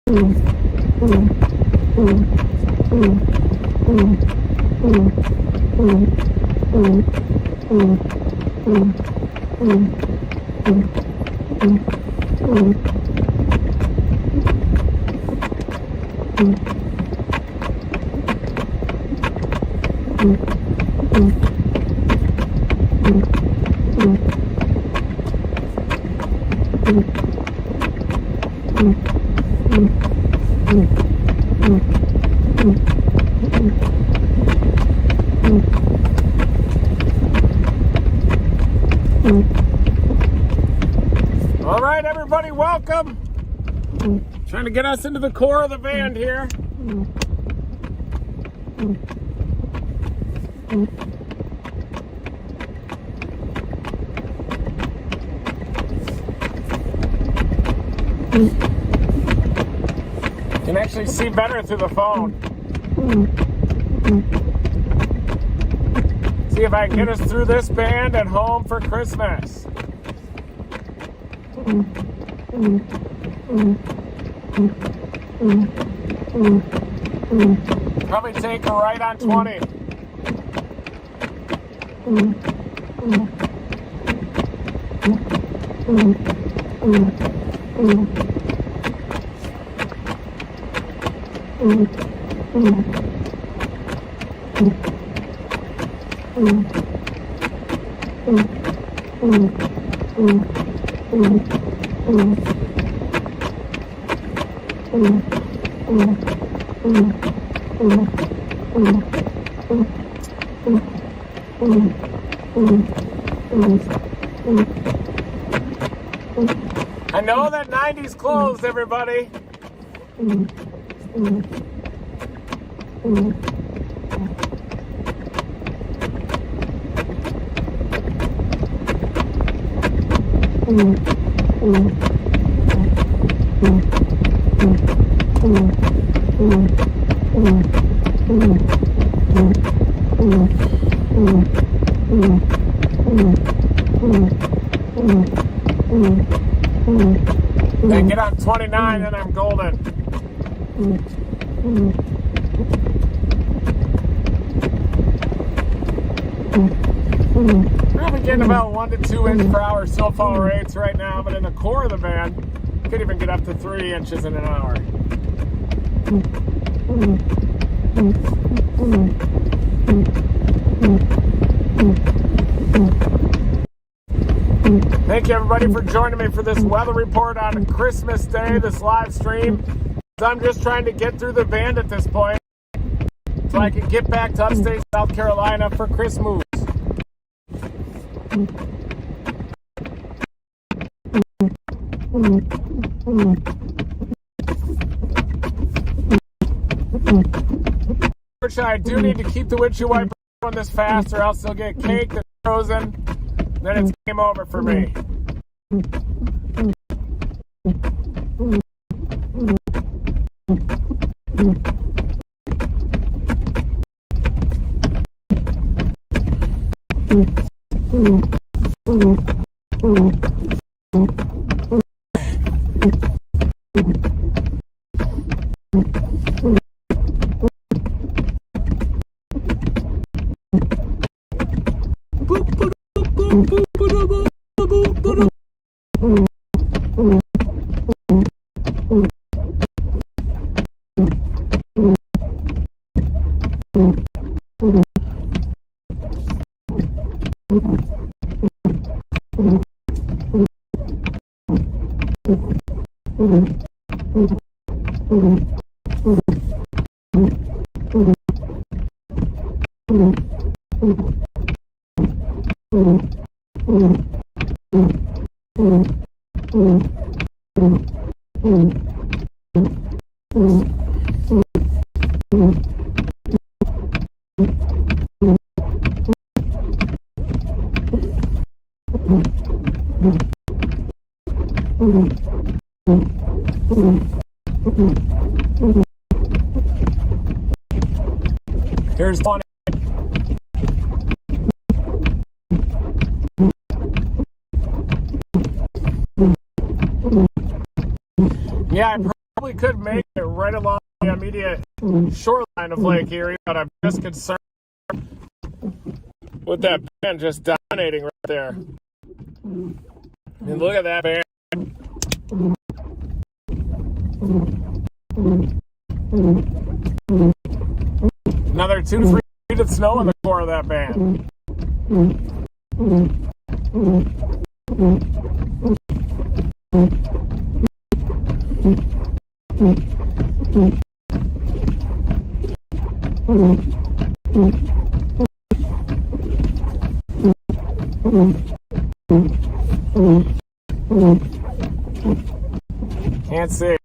All right, everybody, welcome. Trying to get us into the core of the van here. Can actually see better through the phone. See if I can get us through this band and home for Christmas. Probably take a right on 20. I know that 90's closed, everybody. I get on 29 and I'm golden. Probably getting about 1 to 2 inch per hour snowfall rates right now, but in the core of the van, could even get up to 3 inches in an hour. Thank you, everybody, for joining me for this weather report on Christmas Day, this live stream. I'm just trying to get through the band at this point so I can get back to upstate South Carolina for Christmas. Which I do need to keep the windshield wiper going this fast, or else they'll get caked and frozen. Then it's game over for me. Here's one. Yeah, I probably could make it right along the immediate shoreline of Lake Erie, but I'm just concerned with that band just dominating right there. I mean, look at that band. Another 2 to 3 feet of snow in the core of that band. Can't see.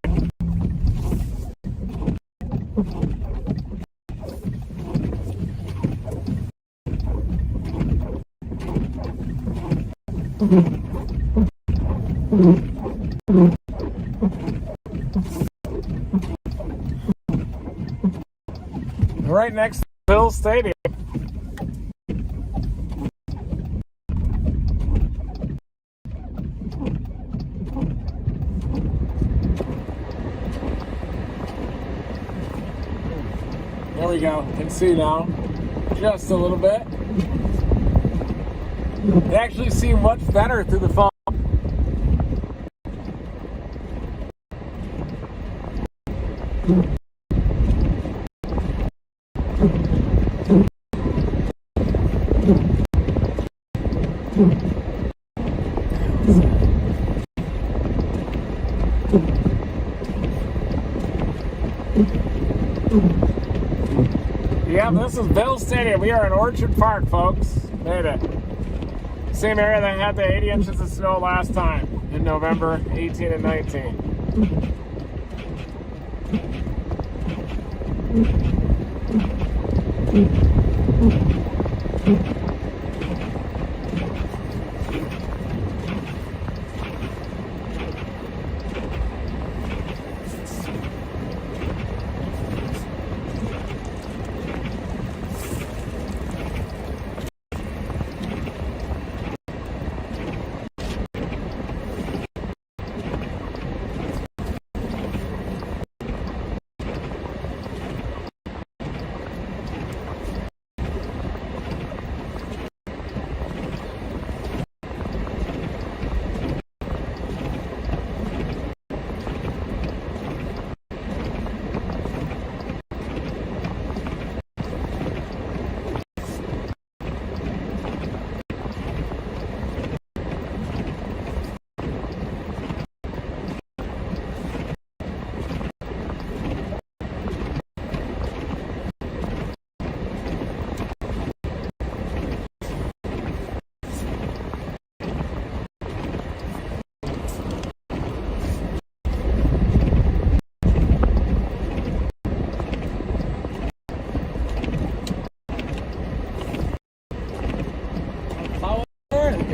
Right next to Bill's Stadium. There we go. You can see now. Just a little bit. They actually see much better through the phone. Yeah, this is Bill's Stadium. We are in Orchard Park, folks. Made it. Same area that had the 80 inches of snow last time in November 18 and 19.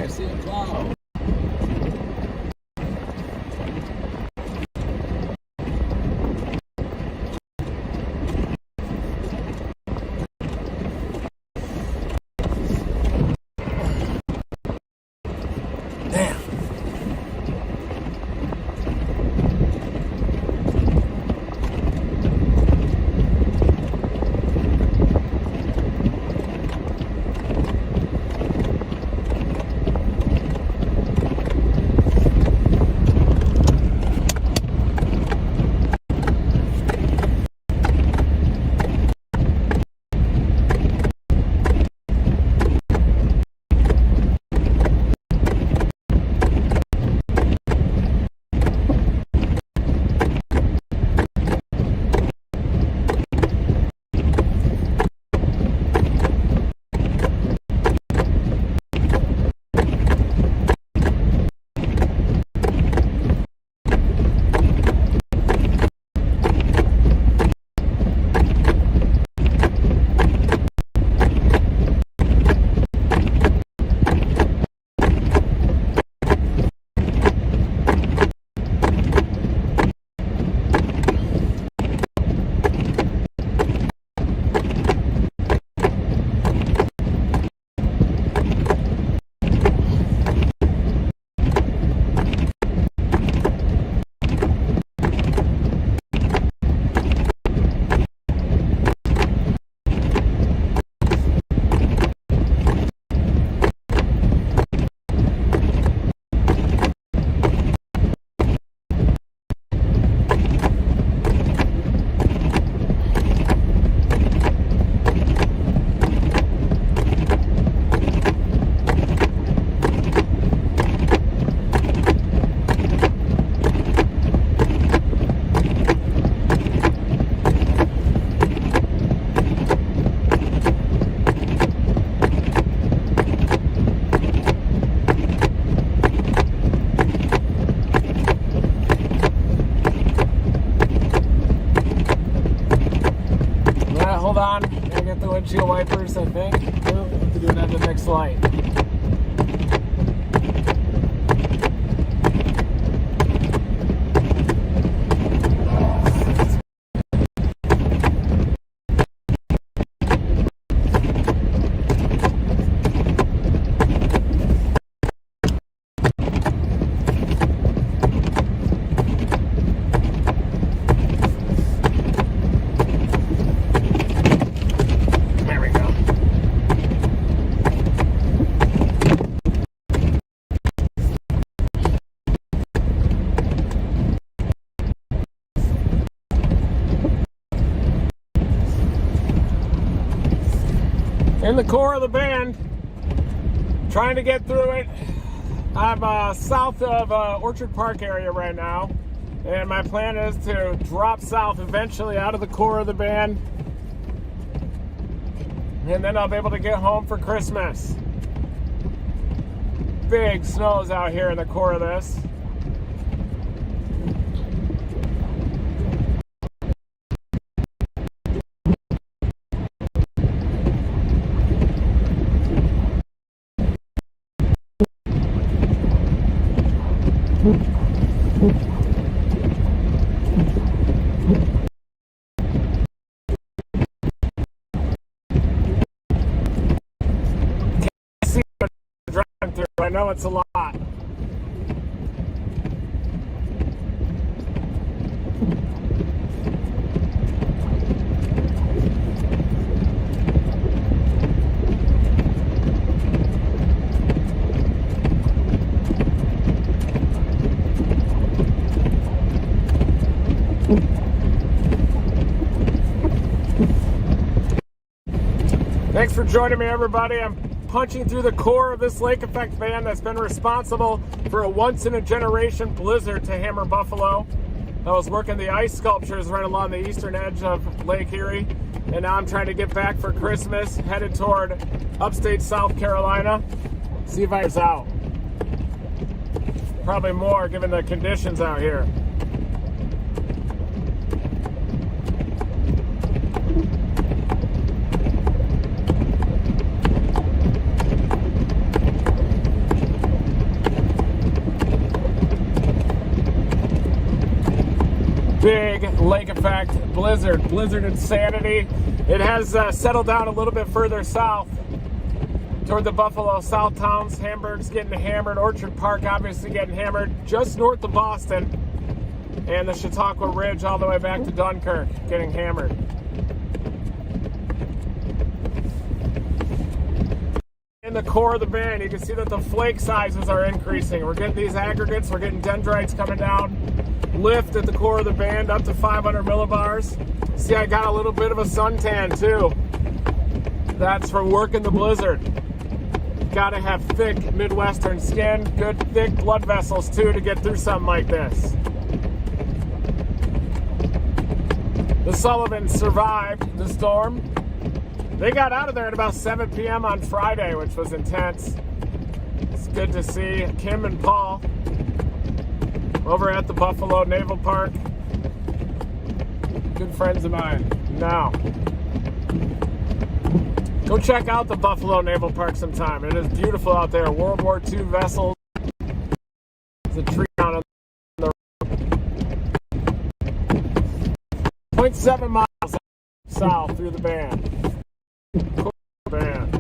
I see a cloud. I think. Oh, have to do it at the next light. In the core of the bend, trying to get through it. I'm south of Orchard Park area right now, and my plan is to drop south eventually out of the core of the band, and then I'll be able to get home for Christmas. Big snows out here in the core of this. I know it's a lot. Thanks for joining me, everybody. I'm punching through the core of this lake effect band that's been responsible for a once-in-a-generation blizzard to hammer Buffalo. I was working the ice sculptures right along the eastern edge of Lake Erie, and now I'm trying to get back for Christmas, headed toward upstate South Carolina. See if I was out. Probably more given the conditions out here. Big lake effect blizzard insanity. It has settled down a little bit further south toward the Buffalo South towns. Hamburg's getting hammered. Orchard Park obviously getting hammered. Just north of Boston, and the Chautauqua Ridge all the way back to Dunkirk getting hammered. In the core of the band, you can see that the flake sizes are increasing. We're getting these aggregates. We're getting dendrites coming down. Lift at the core of the band up to 500 millibars. See, I got a little bit of a suntan too. That's from working the blizzard. Gotta have thick Midwestern skin, good thick blood vessels too to get through something like this. The Sullivans survived the storm. They got out of there at about 7 p.m. on Friday, which was intense. It's good to see Kim and Paul over at the Buffalo Naval Park. Good friends of mine. Now, go check out the Buffalo Naval Park sometime. It is beautiful out there. World War II vessels. There's a tree down on the road. 0.7 miles south through the band. Cool band.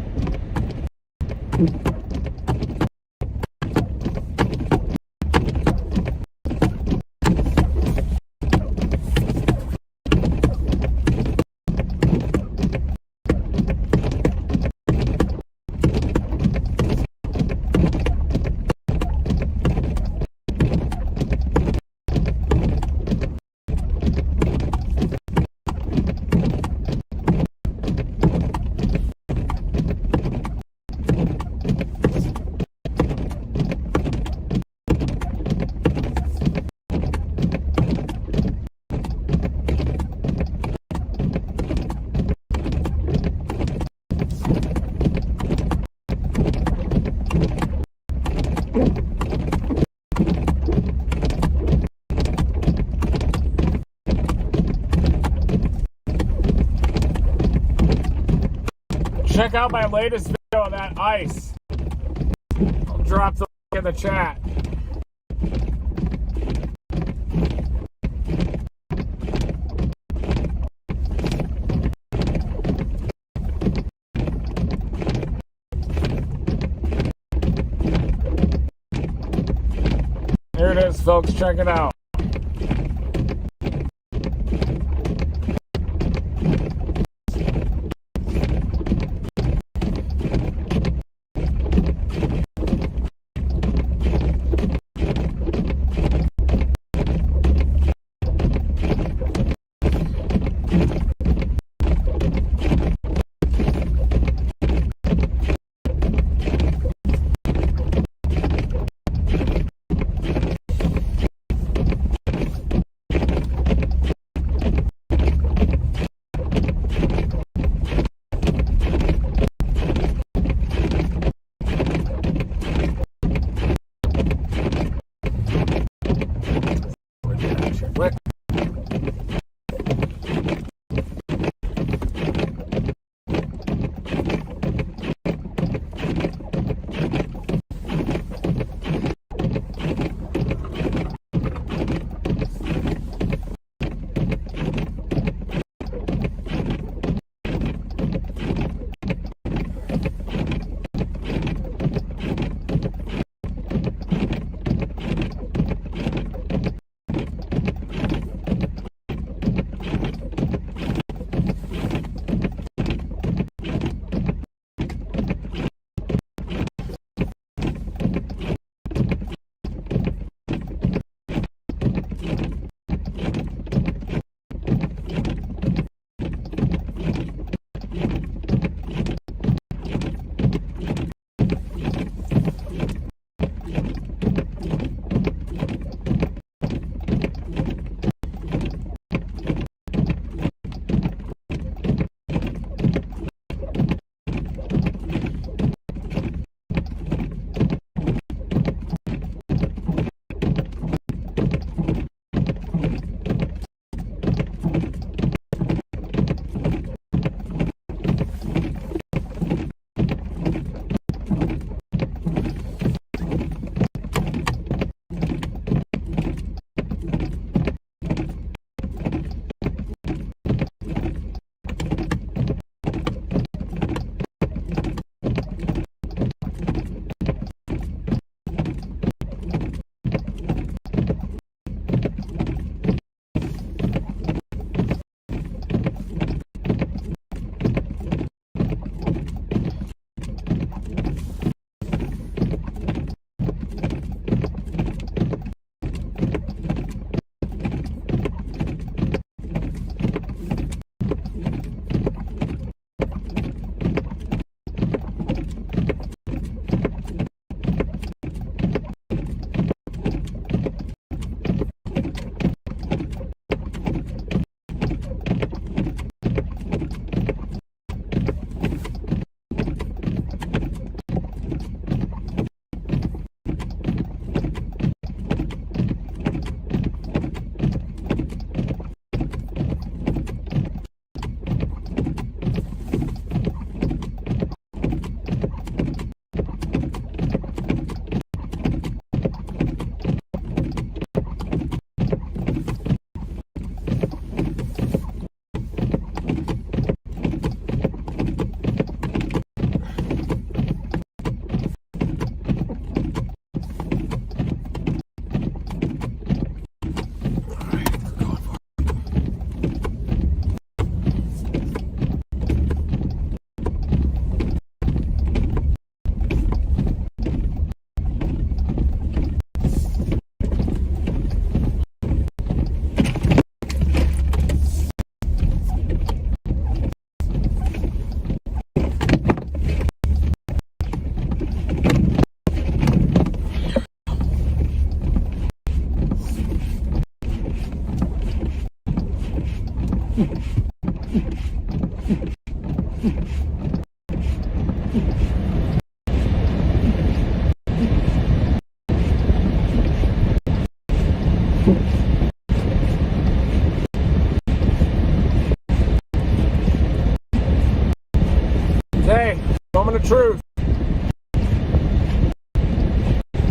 check out my latest video of that ice. I'll drop the link in the chat. Here it is, folks. Check it out.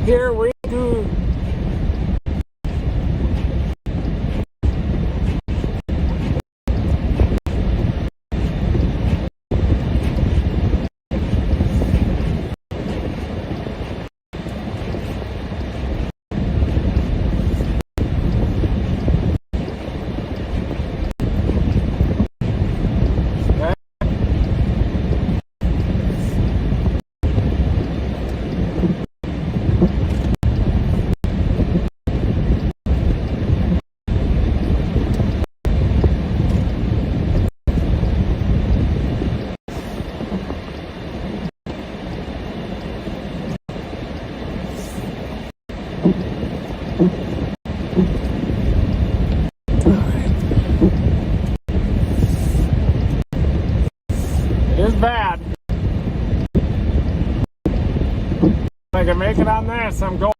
Here we go. It is bad. If I can make it on this, I'm going.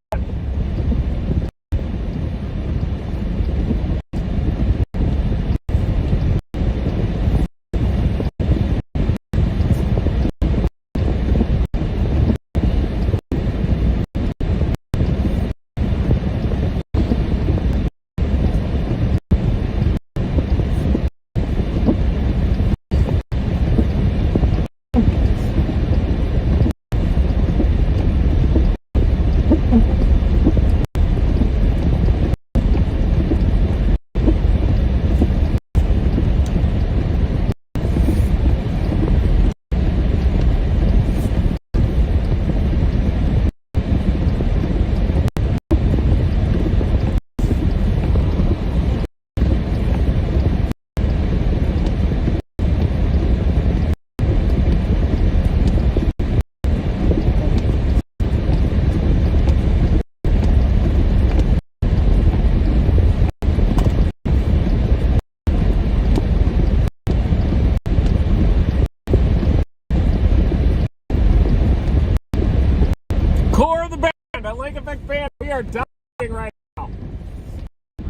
Core of the band, a Lake Effect band. We are dying right now.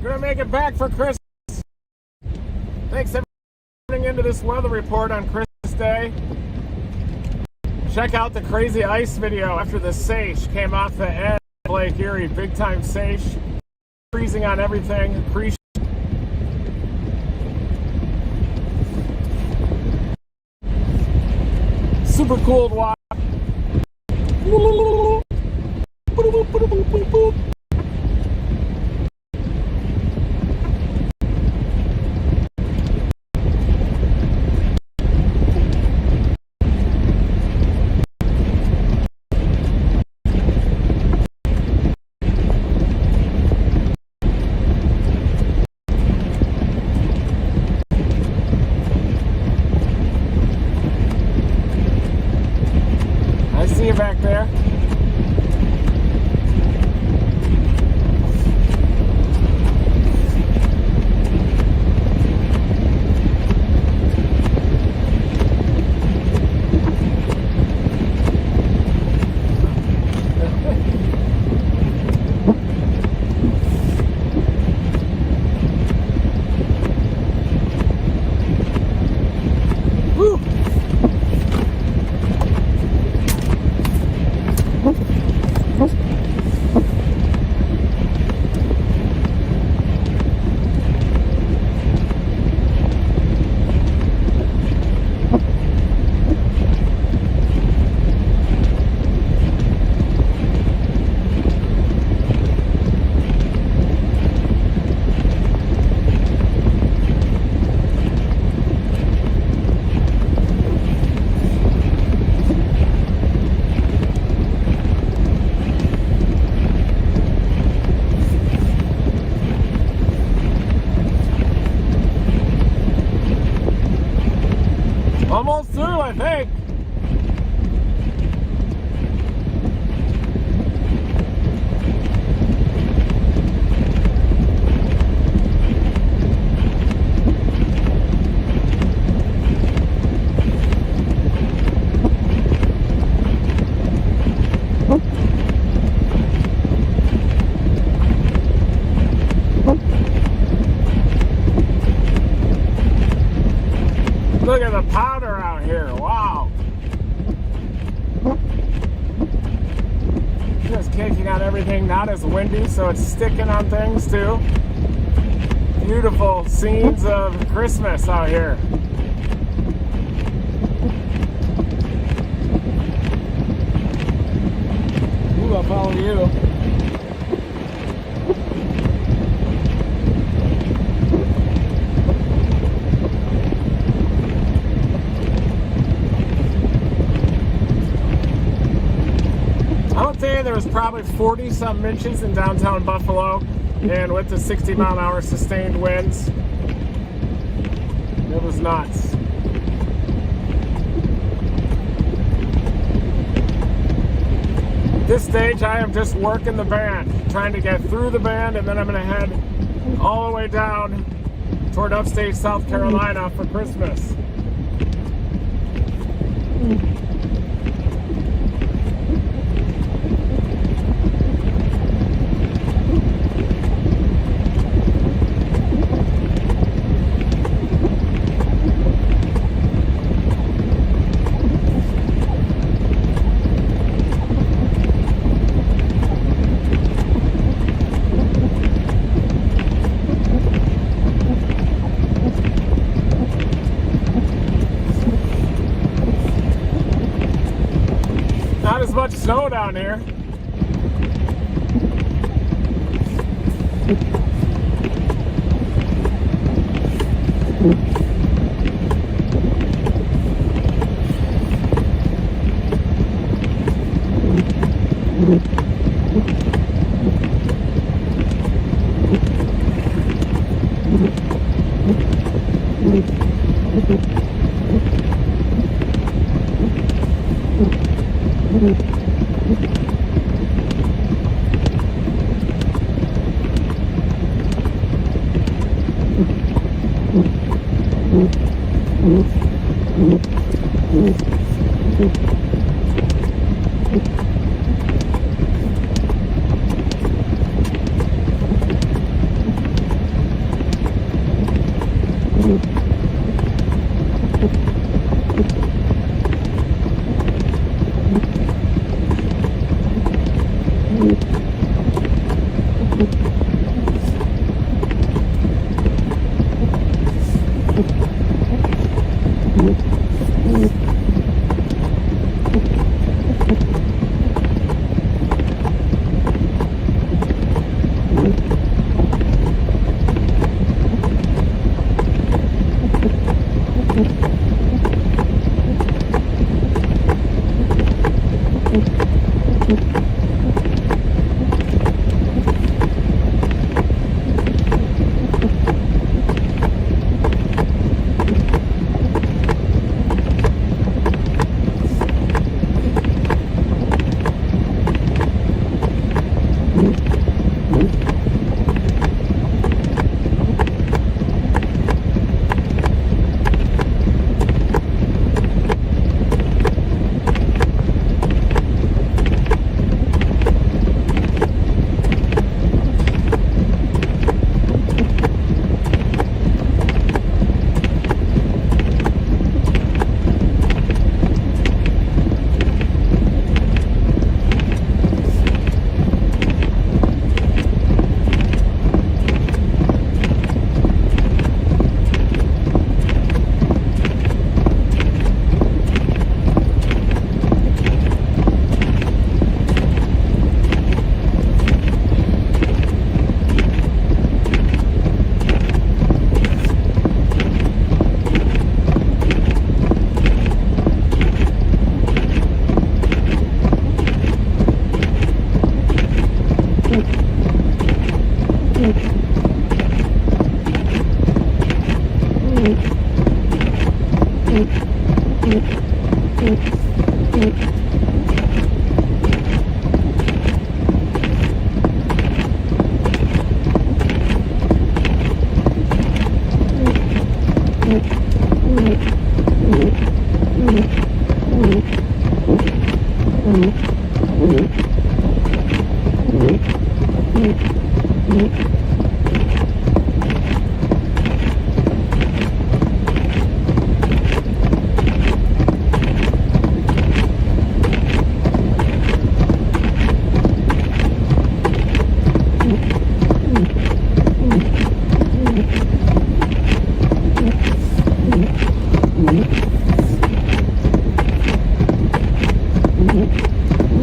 We're gonna make it back for Christmas. Thanks everyone for tuning into this weather report on Christmas Day. Check out the crazy ice video after the Seiche came off the edge of Lake Erie. Big time Seiche. Freezing on everything. Appreciate super cooled water. I see you back there. everything not as windy, so it's sticking on things too. Beautiful scenes of Christmas out here. Ooh, I'll follow you. I would say there was probably 40 some inches in downtown Buffalo, and with the 60-mile-an-hour sustained winds, it was nuts. At this stage, I am just working the band, trying to get through the band, and then I'm going to head all the way down toward upstate South Carolina for Christmas. Not as much snow down here.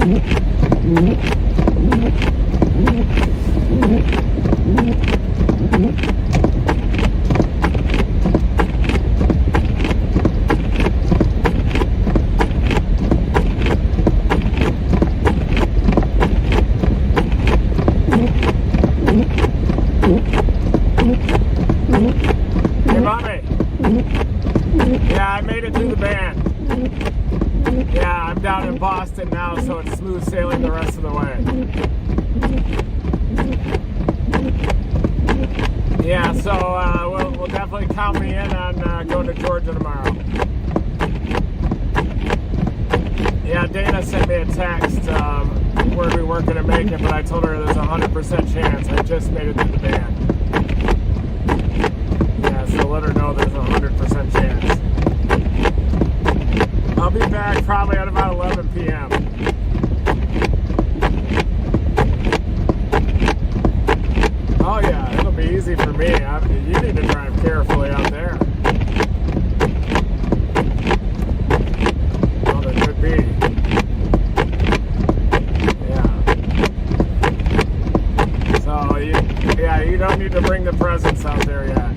Hey, Bobby. Yeah, I made it through the band. Yeah, I'm down in Boston now, so it's smooth sailing the rest of the way. Yeah, so we'll definitely count me in on going to Georgia tomorrow. Yeah, Dana sent me a text where we weren't going to make it, but I told her there's a 100% chance. I just made it through the band. Yeah, so let her know there's a 100% chance. I'll be back probably at about 11 p.m. Oh yeah, it'll be easy for me. You need to drive carefully out there. Oh, there could be. Yeah. So, you don't need to bring the presents out there yet.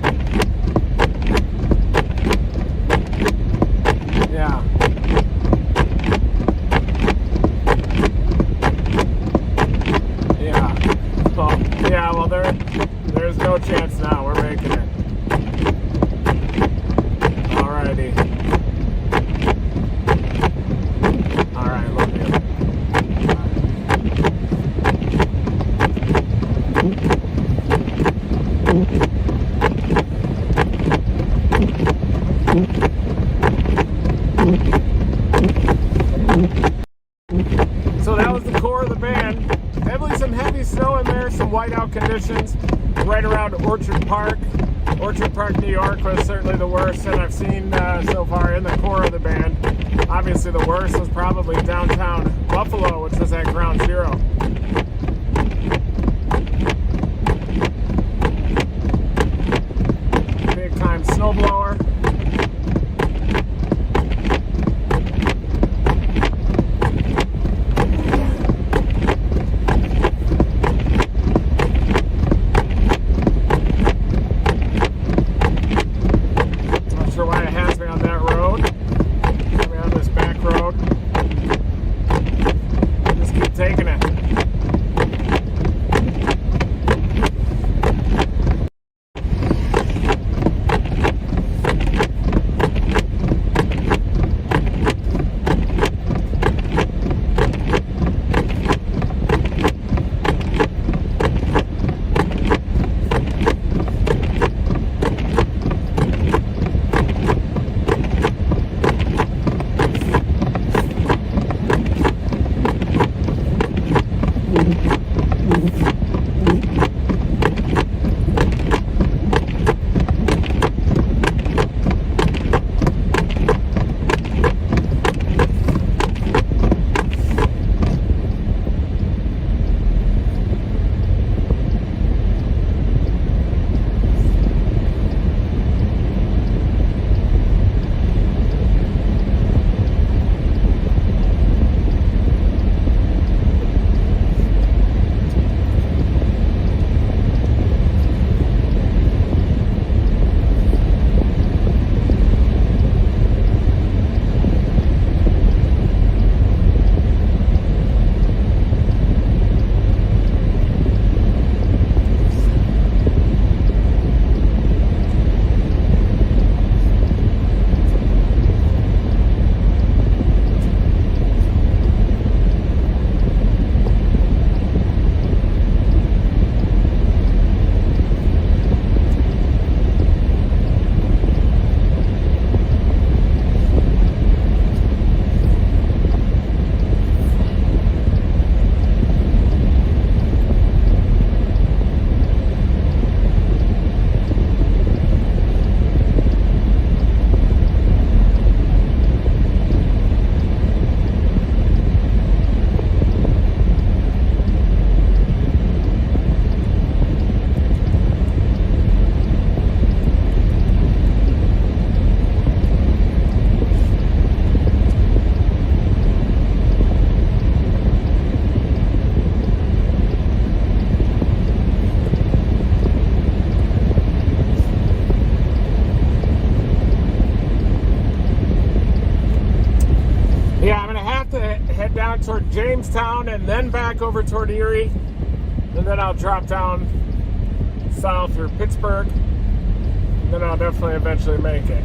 Yeah. Yeah. Well, yeah, well, there's no chance now. We're making it. Alrighty. Alright, love you. So that was the core of the band. Definitely some heavy snow in there, some whiteout conditions right around Orchard Park. Orchard Park, New York was certainly the worst that I've seen so far in the core of the band. Obviously the worst was probably downtown Buffalo, which was at ground zero. Big time snowblower. Why it has me on that road. On this back road. Jamestown and then back over toward Erie. And then I'll drop down south through Pittsburgh. And then I'll definitely eventually make it.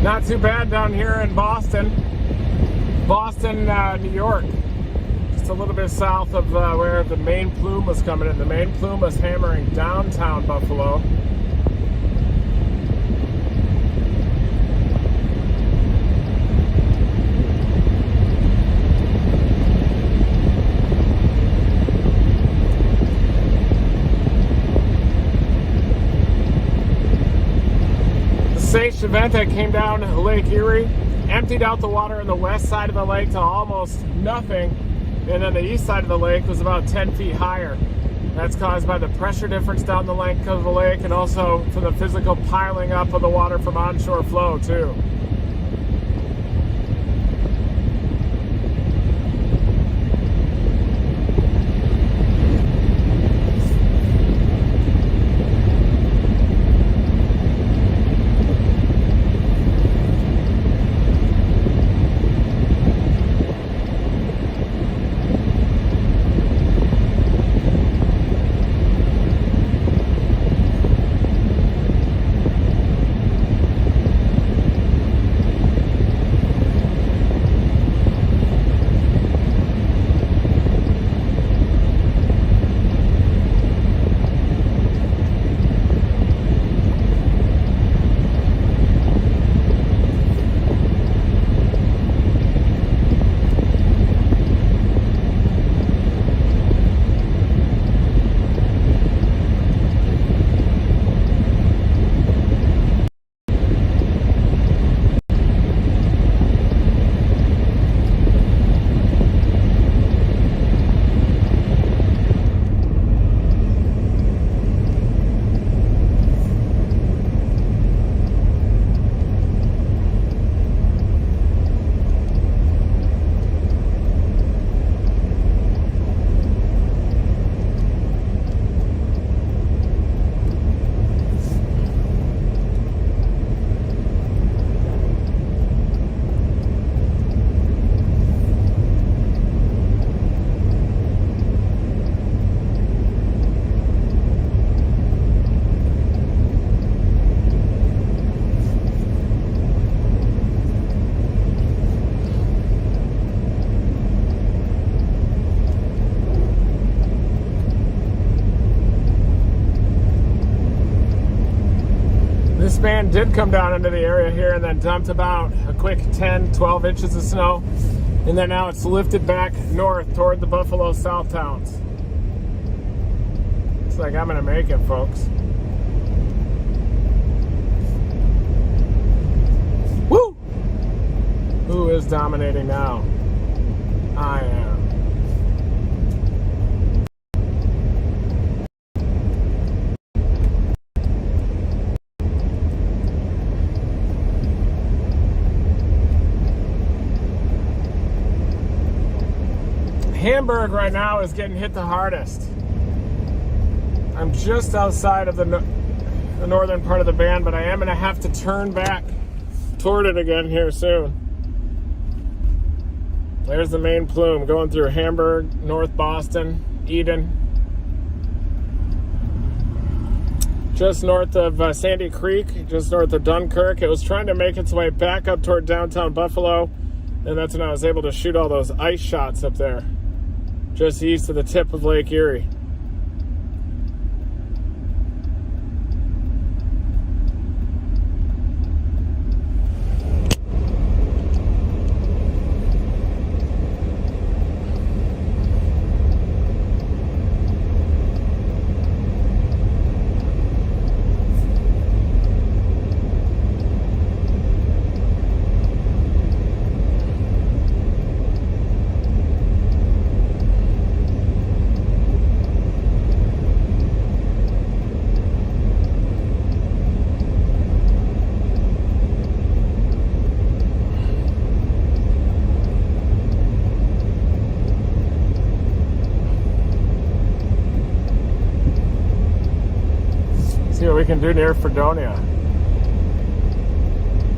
Not too bad down here in Boston, New York. Just a little bit south of where the main plume was coming in. The main plume was hammering downtown Buffalo. Event that came down Lake Erie, emptied out the water in the west side of the lake to almost nothing, and then the east side of the lake was about 10 feet higher. That's caused by the pressure difference down the length of the lake and also from the physical piling up of the water from onshore flow too. This van did come down into the area here and then dumped about a quick 10, 12 inches of snow. And then now it's lifted back north toward the Buffalo South towns. Looks like I'm gonna make it, folks. Woo! Who is dominating now? I am. Hamburg right now is getting hit the hardest. I'm just outside of the northern part of the band, but I am going to have to turn back toward it again here soon. There's the main plume going through Hamburg, North Boston, Eden. Just north of Sandy Creek, just north of Dunkirk. It was trying to make its way back up toward downtown Buffalo, and that's when I was able to shoot all those ice shots up there, just east of the tip of Lake Erie. See what we can do near Fredonia.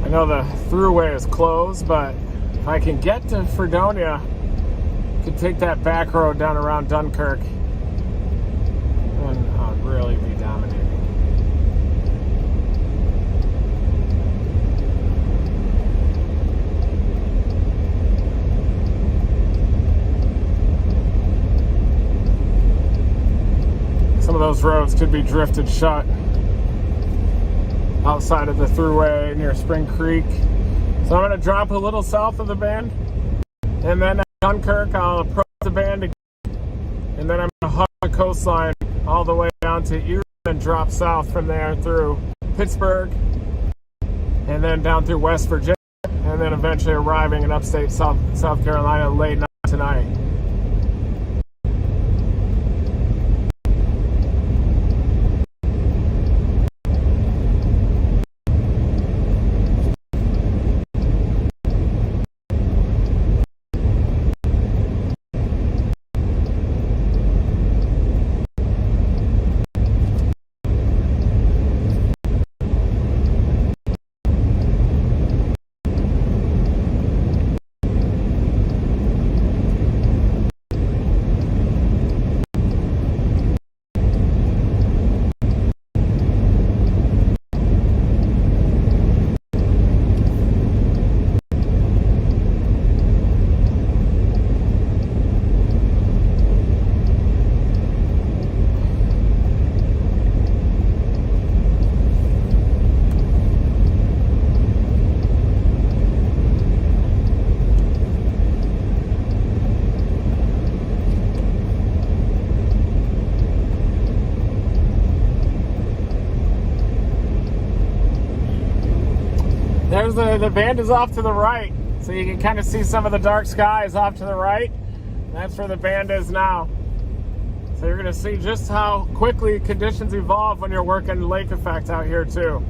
I know the throughway is closed, but if I can get to Fredonia, I could take that back road down around Dunkirk, and I'll really be dominating. Some of those roads could be drifted shut outside of the thruway near Spring Creek. So I'm going to drop a little south of the band, and then at Dunkirk I'll approach the band again, and then I'm going to hug the coastline all the way down to Erie and drop south from there through Pittsburgh and then down through West Virginia, and then eventually arriving in upstate South Carolina late night tonight. There's the band is off to the right, so you can kind of see some of the dark skies off to the right. That's where the band is now. So you're going to see just how quickly conditions evolve when you're working lake effect out here too.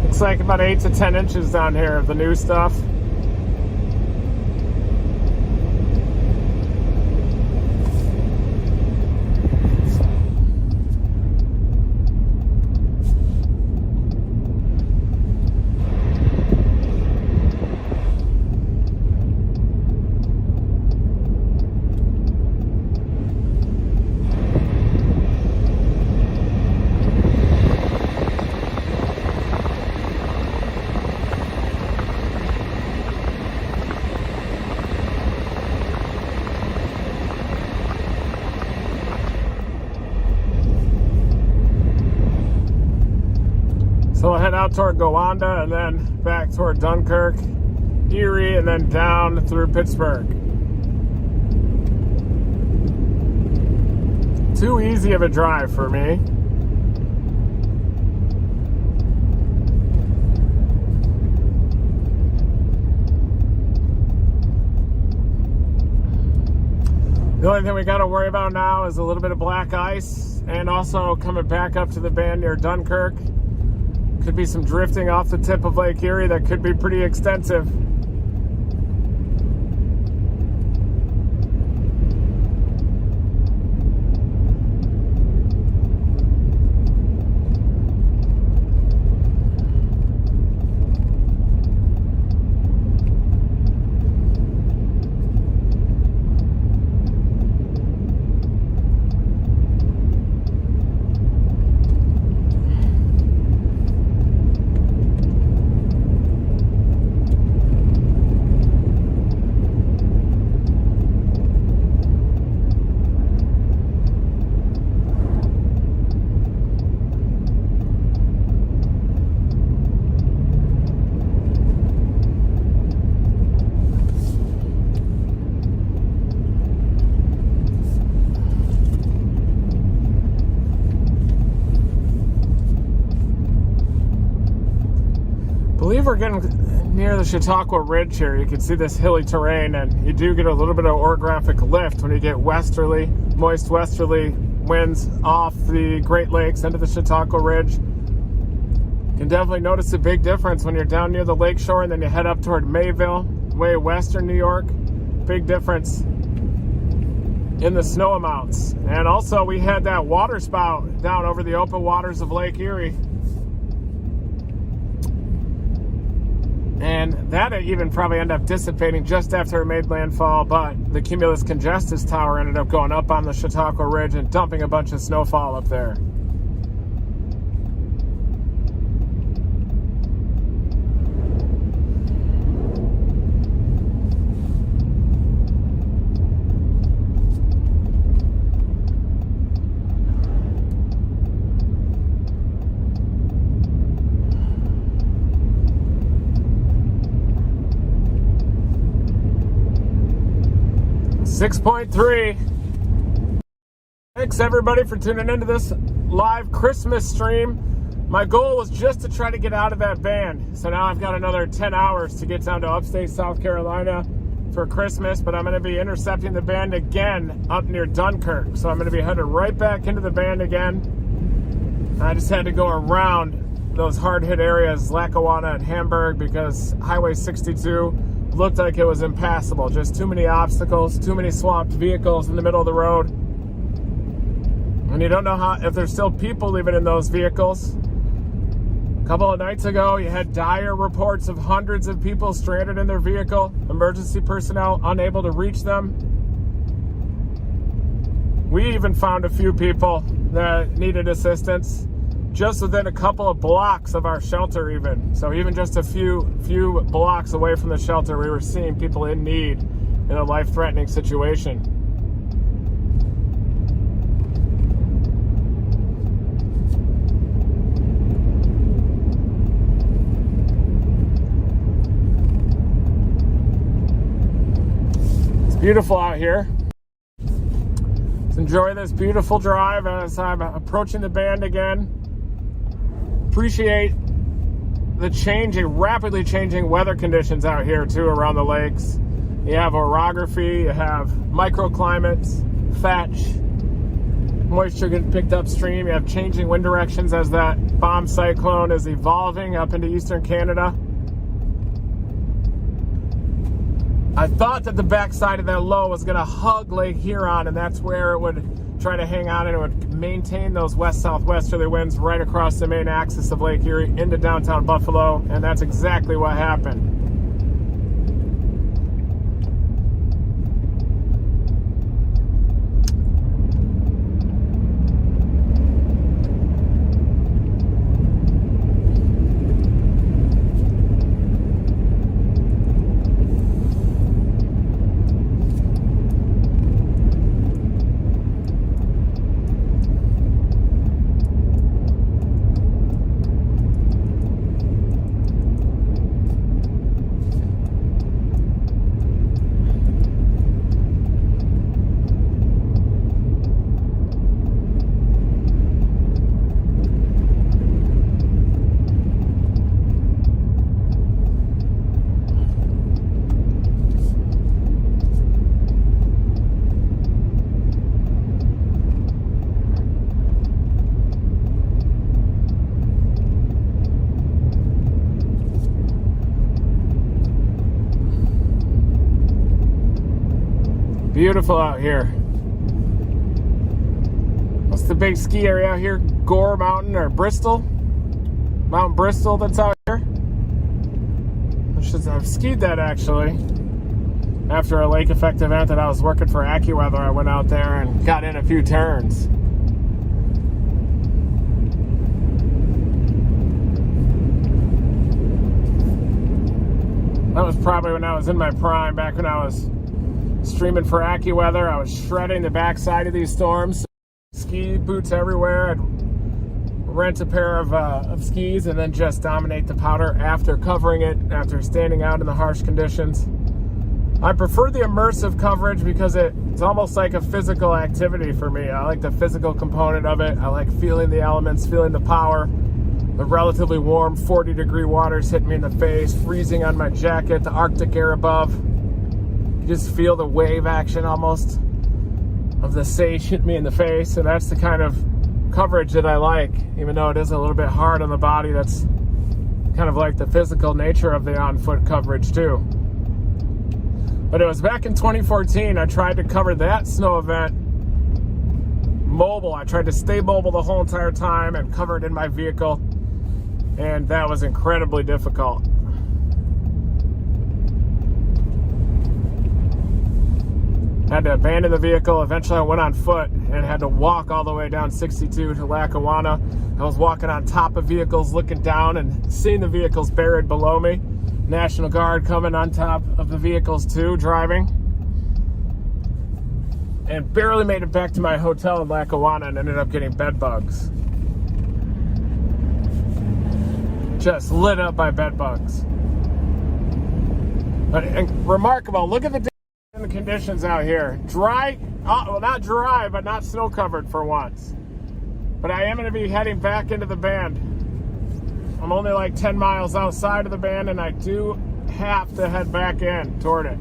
Looks like about 8 to 10 inches down here of the new stuff. toward Gowanda and then back toward Dunkirk, Erie, and then down through Pittsburgh. Too easy of a drive for me. The only thing we got to worry about now is a little bit of black ice, and also coming back up to the band near Dunkirk. Could be some drifting off the tip of Lake Erie that could be pretty extensive. I believe we're getting near the Chautauqua Ridge here. You can see this hilly terrain, and you do get a little bit of orographic lift when you get westerly, moist westerly winds off the Great Lakes into the Chautauqua Ridge. You can definitely notice a big difference when you're down near the lakeshore and then you head up toward Mayville, way western New York. Big difference in the snow amounts. And also we had that water spout down over the open waters of Lake Erie. And that even probably ended up dissipating just after it made landfall, but the cumulus congestus tower ended up going up on the Chautauqua Ridge and dumping a bunch of snowfall up there. .3. Thanks everybody for tuning into this live Christmas stream. My goal was just to try to get out of that band. So now I've got another 10 hours to get down to upstate South Carolina for Christmas, but I'm going to be intercepting the band again up near Dunkirk. So I'm going to be headed right back into the band again. I just had to go around those hard-hit areas, Lackawanna and Hamburg, because Highway 62 looked like it was impassable. Just too many obstacles, too many swamped vehicles in the middle of the road. And you don't know if there's still people living in those vehicles. A couple of nights ago, you had dire reports of hundreds of people stranded in their vehicle, emergency personnel unable to reach them. We even found a few people that needed assistance just within a couple of blocks of our shelter even. So even just a few blocks away from the shelter, we were seeing people in need in a life-threatening situation. It's beautiful out here. Let's enjoy this beautiful drive as I'm approaching the band again. Appreciate the rapidly changing weather conditions out here too around the lakes. You have orography, you have microclimates, fetch, moisture getting picked upstream. You have changing wind directions as that bomb cyclone is evolving up into eastern Canada. I thought that the backside of that low was going to hug Lake Huron, and that's where it would try to hang on and it would maintain those west-southwesterly winds right across the main axis of Lake Erie into downtown Buffalo, and that's exactly what happened. Beautiful out here. What's the big ski area out here? Gore Mountain or Bristol? Mount Bristol that's out here. I've skied that actually. After a lake effect event that I was working for AccuWeather, I went out there and got in a few turns. That was probably when I was in my prime, back when I was streaming for AccuWeather. I was shredding the backside of these storms. Ski boots everywhere. I'd rent a pair of skis and then just dominate the powder after covering it, after standing out in the harsh conditions. I prefer the immersive coverage because it's almost like a physical activity for me. I like the physical component of it. I like feeling the elements, feeling the power. The relatively warm 40-degree waters hitting me in the face, freezing on my jacket, the Arctic air above. You just feel the wave action almost of the sage hit me in the face, and that's the kind of coverage that I like, even though it is a little bit hard on the body. That's kind of like the physical nature of the on-foot coverage too. But it was back in 2014, I tried to cover that snow event mobile. I tried to stay mobile the whole entire time and cover it in my vehicle, and that was incredibly difficult. Had to abandon the vehicle. Eventually I went on foot and had to walk all the way down 62 to Lackawanna. I was walking on top of vehicles, looking down and seeing the vehicles buried below me. National Guard coming on top of the vehicles too, driving. And barely made it back to my hotel in Lackawanna and ended up getting bed bugs. Just lit up by bed bugs. But remarkable, look at the conditions out here. Dry, well, not dry, but not snow covered for once. But I am going to be heading back into the band. I'm only like 10 miles outside of the band, and I do have to head back in toward it.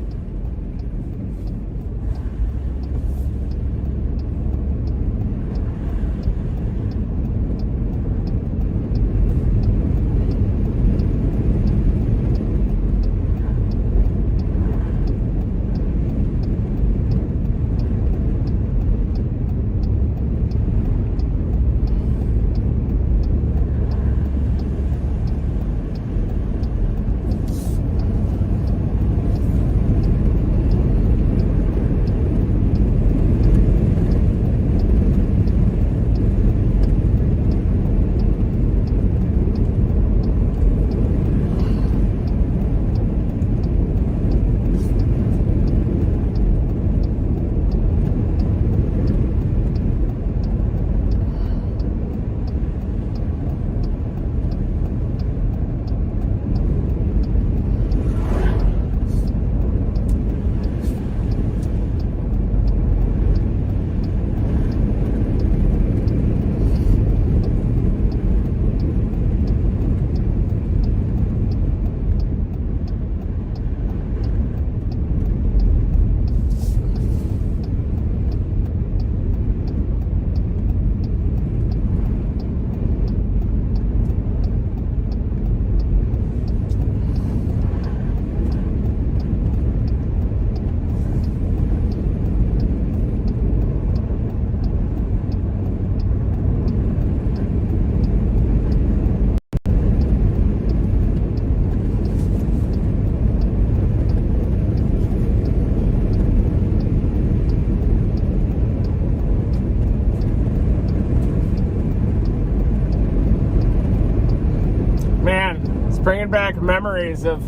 Bringing back memories of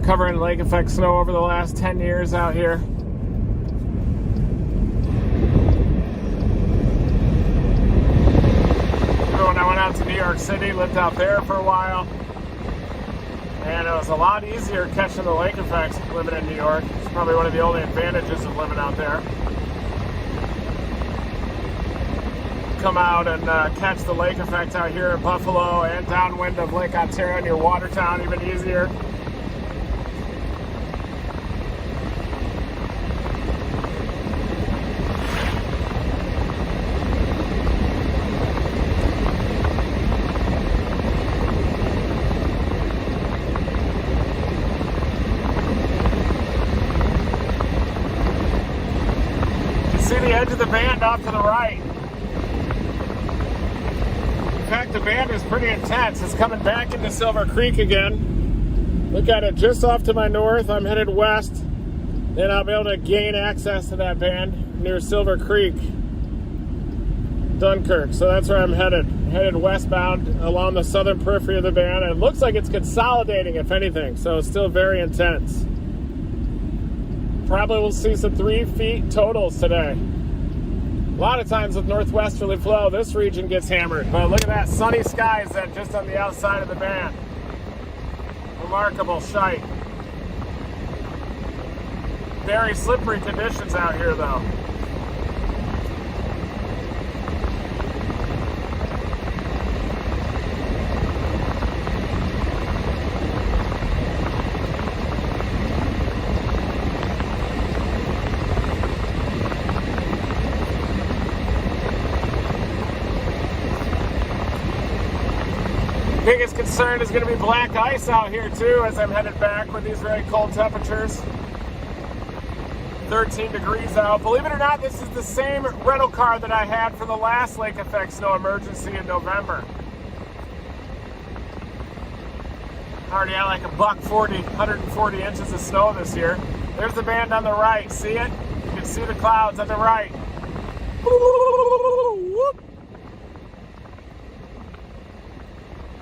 covering lake effect snow over the last 10 years out here. When I went out to New York City, lived out there for a while, and it was a lot easier catching the lake effects living in New York. It's probably one of the only advantages of living out there. Come out and catch the lake effect out here in Buffalo and downwind of Lake Ontario near Watertown, even easier. the edge of the band off to the right. In fact, the band is pretty intense. It's coming back into Silver Creek again. Look at it just off to my north. I'm headed west. Then I'll be able to gain access to that band near Silver Creek, Dunkirk. So that's where I'm headed. Headed westbound along the southern periphery of the band. And it looks like it's consolidating, if anything. So it's still very intense. Probably we'll see some 3 feet totals today. A lot of times with northwesterly flow, this region gets hammered. But look at that sunny skies then just on the outside of the band. Remarkable sight. Very slippery conditions out here though. Biggest concern is going to be black ice out here too as I'm headed back with these very cold temperatures. 13 degrees out. Believe it or not, this is the same rental car that I had for the last lake effect snow emergency in November. Already had like $140, 140 inches of snow this year. There's the band on the right. See it? You can see the clouds on the right. Whoop.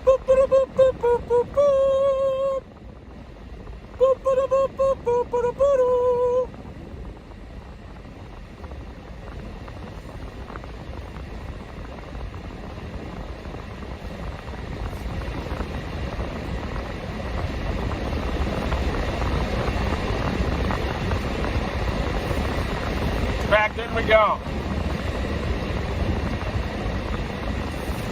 Boop, boop, boop, boop, boop, boop, boop. Boop, boop, boop, boop, boop, boop, boop. Back in we go.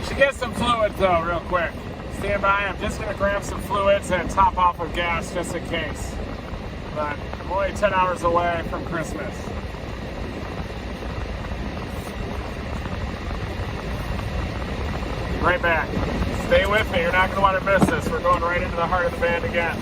Should get some fluids though, real quick. Stand by. I'm just gonna grab some fluids and top off with gas just in case. But I'm only 10 hours away from Christmas. Right back. Stay with me. You're not gonna want to miss this. We're going right into the heart of the band again.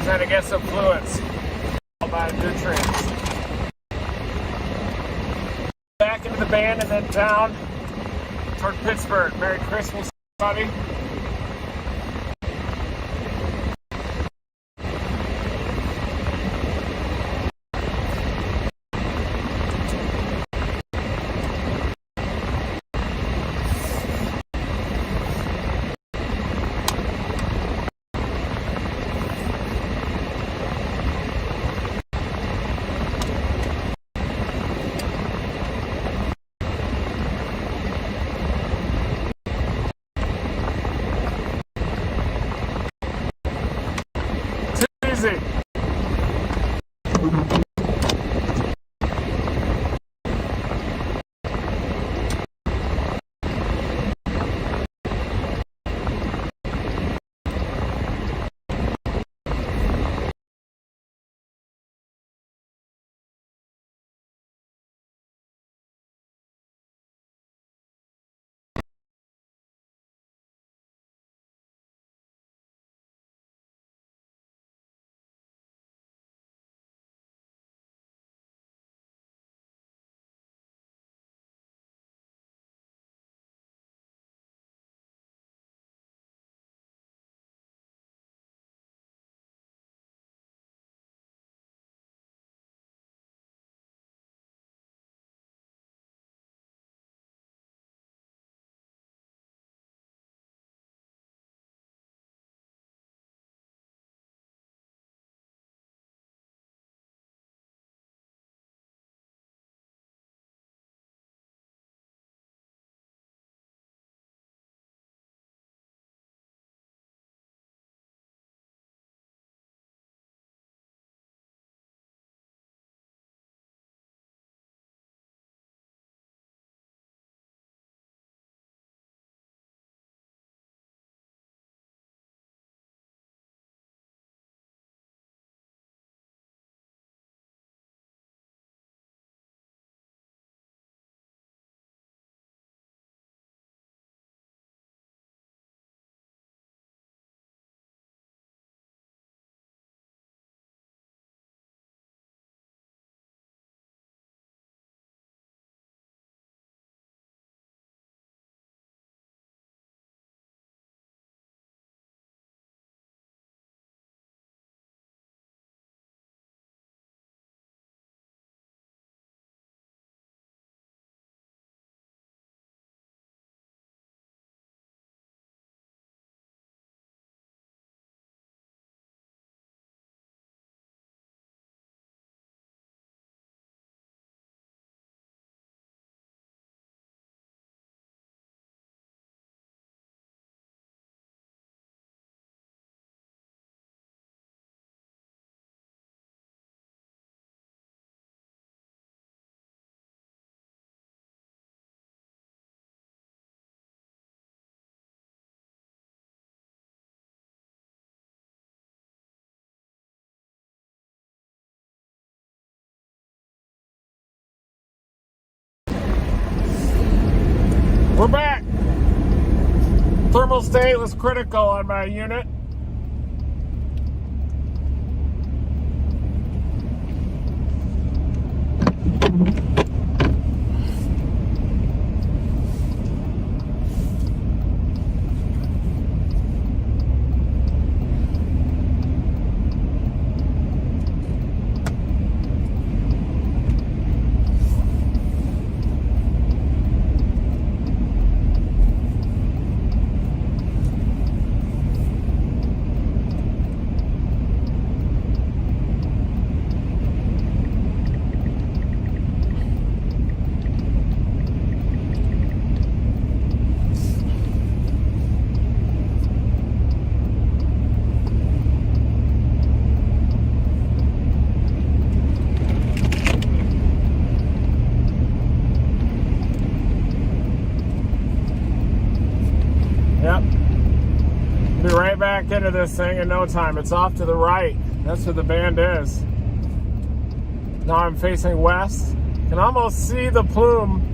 Trying to get some fluids. All about nutrients. Back into the band and then down toward Pittsburgh. Merry Christmas, everybody. Thermal state was critical on my unit. Yep. Be right back into this thing in no time. It's off to the right. That's where the band is. Now I'm facing west. You can almost see the plume.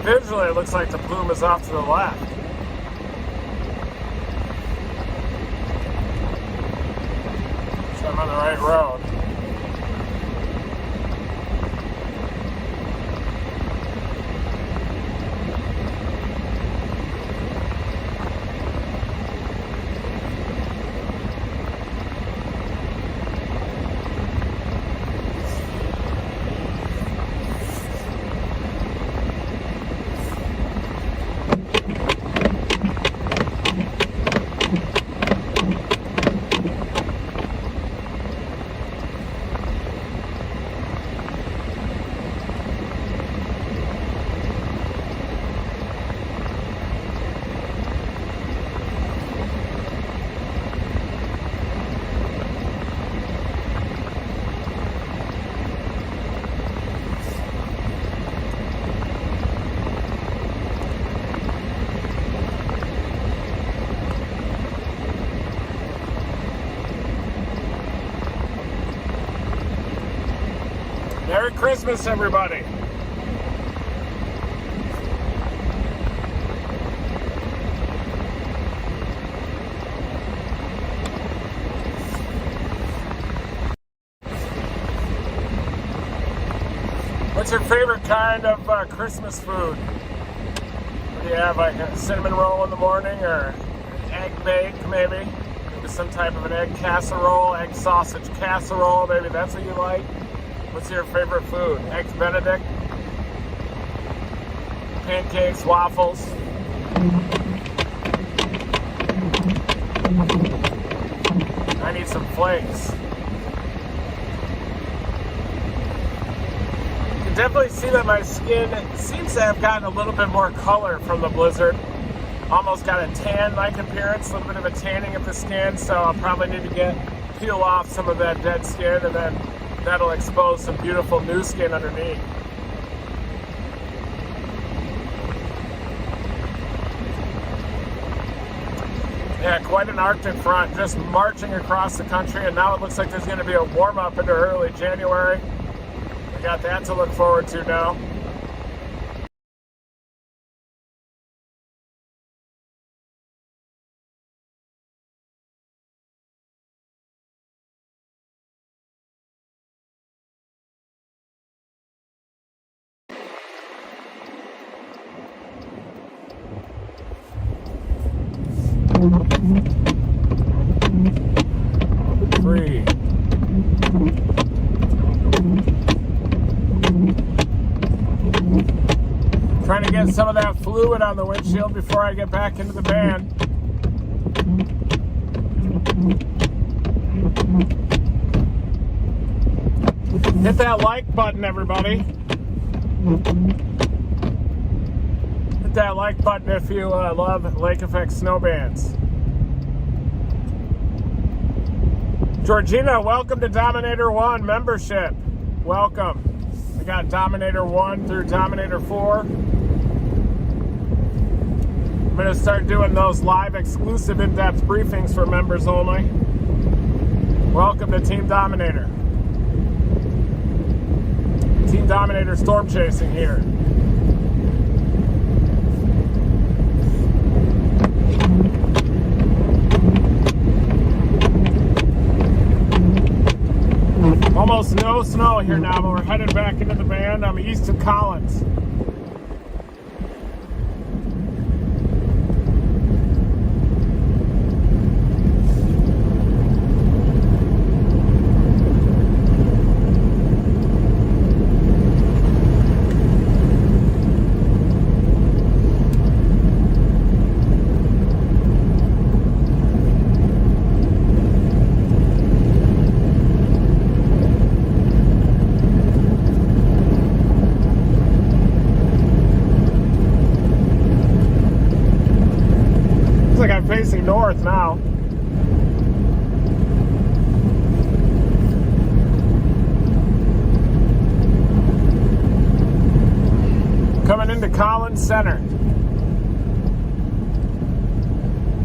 Visually, it looks like the plume is off to the left. So I'm on the right road. Merry Christmas, everybody. What's your favorite kind of Christmas food? What do you have, like a cinnamon roll in the morning, or an egg bake, maybe? Maybe some type of an egg casserole, egg sausage casserole, maybe that's what you like? What's your favorite food? Eggs Benedict? Pancakes, waffles? I need some flakes. You can definitely see that my skin seems to have gotten a little bit more color from the blizzard. Almost got a tan-like appearance, a little bit of a tanning of the skin, so I'll probably need to peel off some of that dead skin, and then that'll expose some beautiful new skin underneath. Yeah, quite an Arctic front just marching across the country, and now it looks like there's going to be a warm-up into early January. We got that to look forward to now. Three. Trying to get some of that fluid on the windshield before I get back into the van. Hit that like button, everybody. Hit that like button if you love Lake Effect snow bands. Georgina, welcome to Dominator 1 membership. Welcome. We got Dominator 1 through Dominator 4. I'm going to start doing those live exclusive in-depth briefings for members only. Welcome to Team Dominator. Team Dominator storm chasing here. Almost no snow here now, but we're headed back into the band. I'm east of Collins. Facing north now. Coming into Collins Center.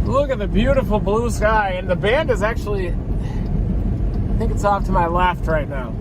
Look at the beautiful blue sky, and the band is actually, I think it's off to my left right now.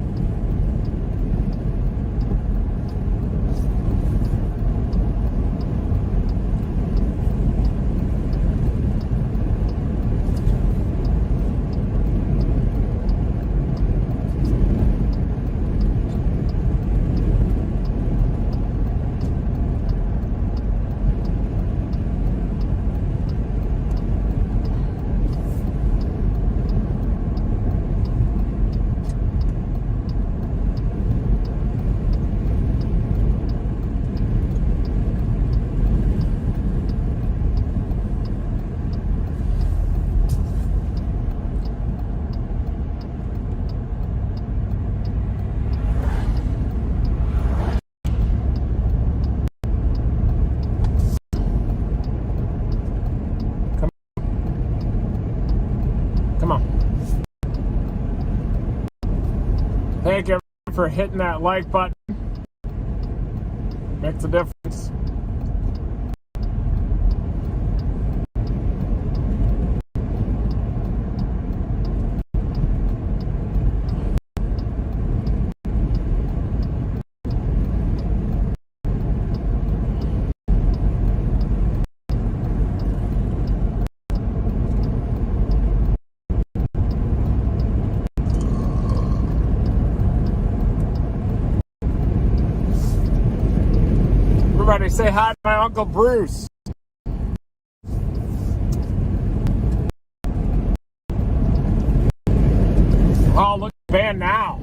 Thank you for hitting that like button. Makes a difference. Everybody say hi to my Uncle Bruce. Oh, look at the band now.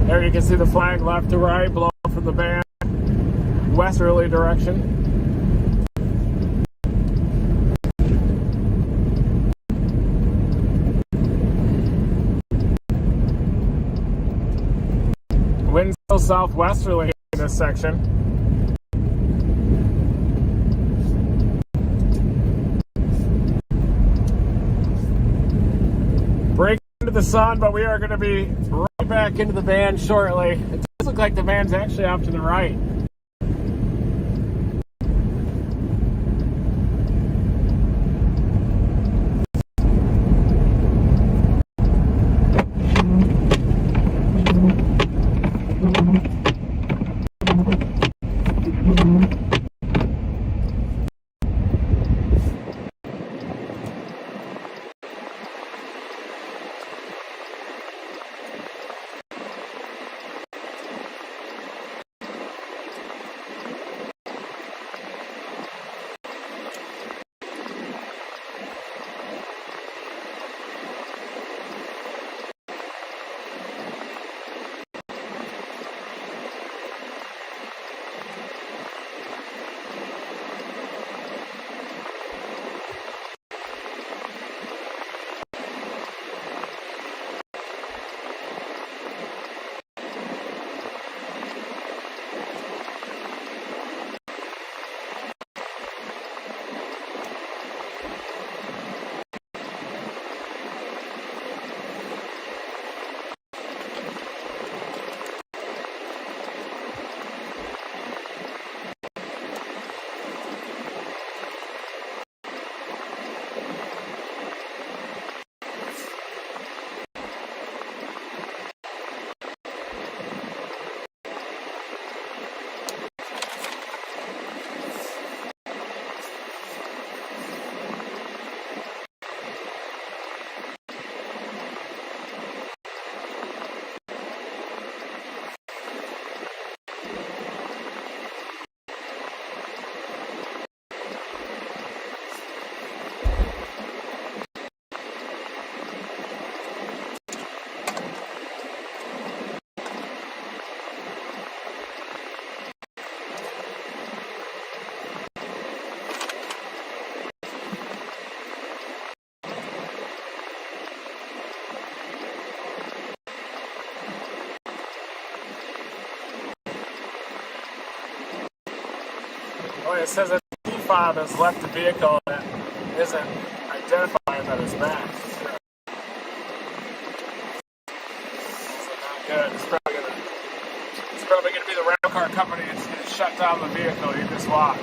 There you can see the flag left to right, blowing from the band, westerly direction. Wind still southwesterly in this section. Break into the sun, but we are going to be right back into the van shortly. It does look like the van's actually off to the right. Oh, it says that the key fob has left the vehicle and it isn't identifying that it's back. Sure. That's not good. It's probably gonna be the rental car company that's gonna shut down the vehicle. You just watch.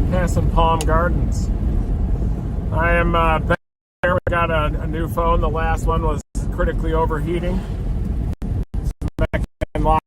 Passing Palm Gardens. I am back there. We got a new phone. The last one was critically overheating. Back in live.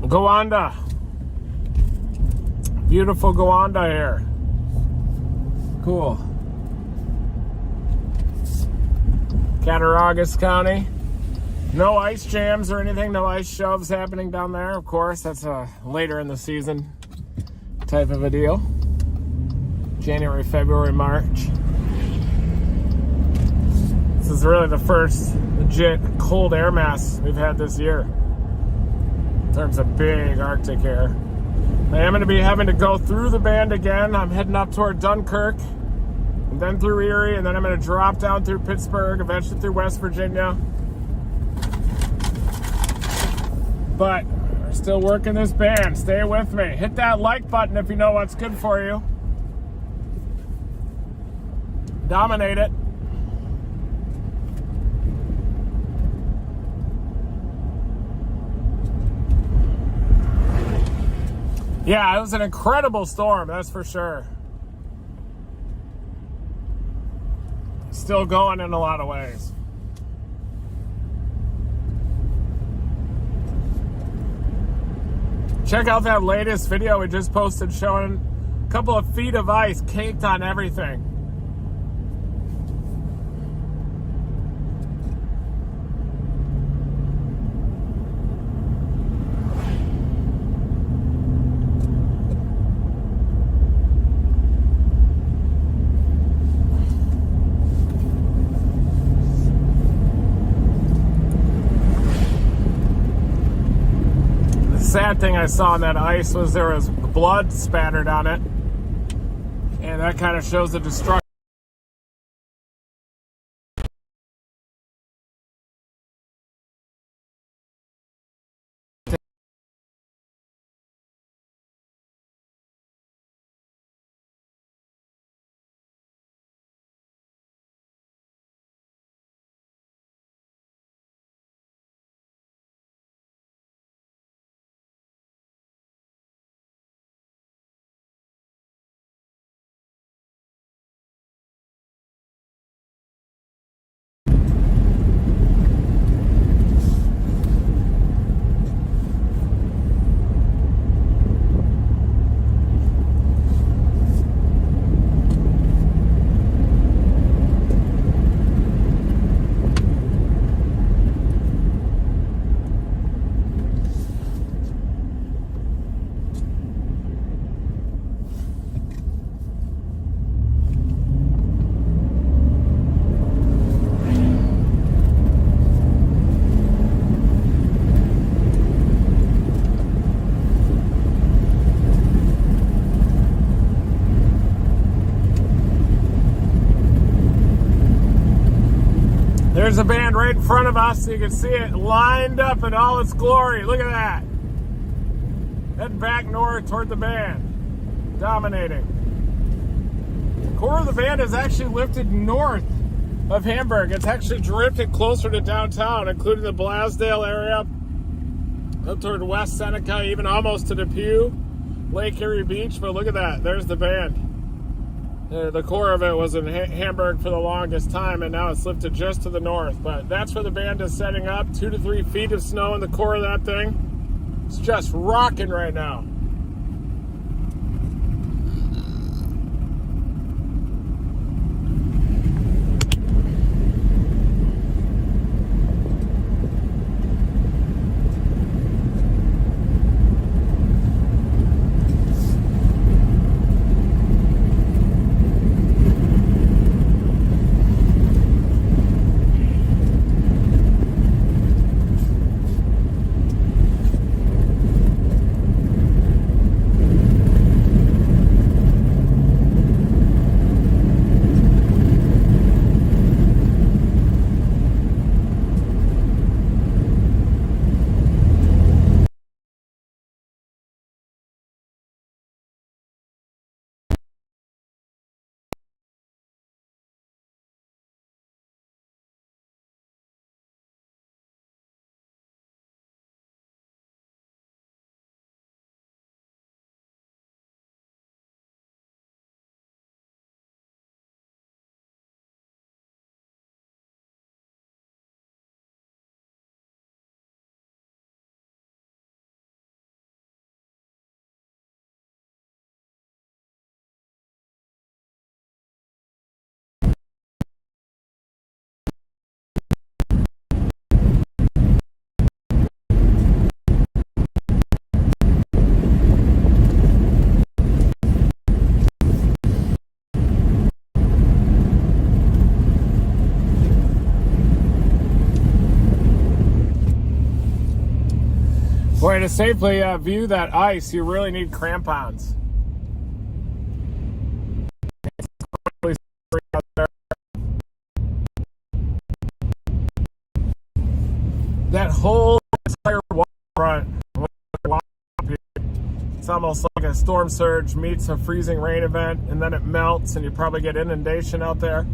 Gowanda. Beautiful Gowanda here. Cool. Cattaraugus County. No ice jams or anything, no ice shoves happening down there, of course. That's later in the season type of a deal. January, February, March. This is really the first legit cold air mass we've had this year. In terms of big Arctic air. I am going to be having to go through the band again. I'm heading up toward Dunkirk, and then through Erie, and then I'm going to drop down through Pittsburgh, eventually through West Virginia. But we're still working this band. Stay with me. Hit that like button if you know what's good for you. Dominate it. Yeah, it was an incredible storm, that's for sure. Still going in a lot of ways. Check out that latest video we just posted showing a couple of feet of ice caked on everything. Sad thing I saw on that ice was there was blood spattered on it, and that kind of shows the destruction. There's a band right in front of us, so you can see it lined up in all its glory. Look at that. Heading back north toward the band. Dominating. The core of the band is actually lifted north of Hamburg. It's actually drifted closer to downtown, including the Blasdale area, up toward West Seneca, even almost to Depew, Lake Erie Beach. But look at that. There's the band. The core of it was in Hamburg for the longest time, and now it's lifted just to the north. But that's where the band is setting up. 2 to 3 feet of snow in the core of that thing. It's just rocking right now. safely view that ice, you really need crampons. That whole entire waterfront, it's almost like a storm surge meets a freezing rain event, and then it melts, and you probably get inundation out there.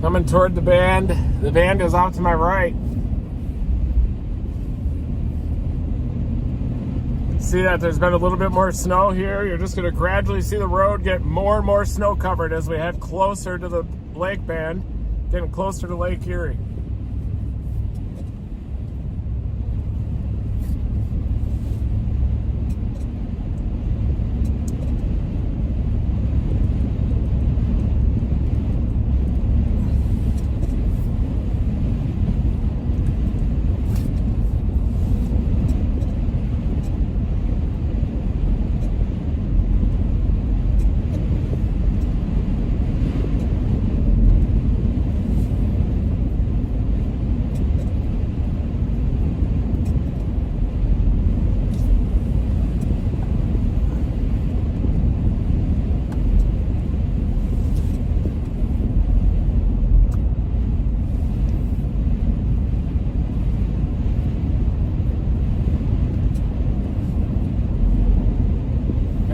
Coming toward the band. The band is off to my right. See that there's been a little bit more snow here. You're just going to gradually see the road get more and more snow covered as we head closer to the lake band, getting closer to Lake Erie.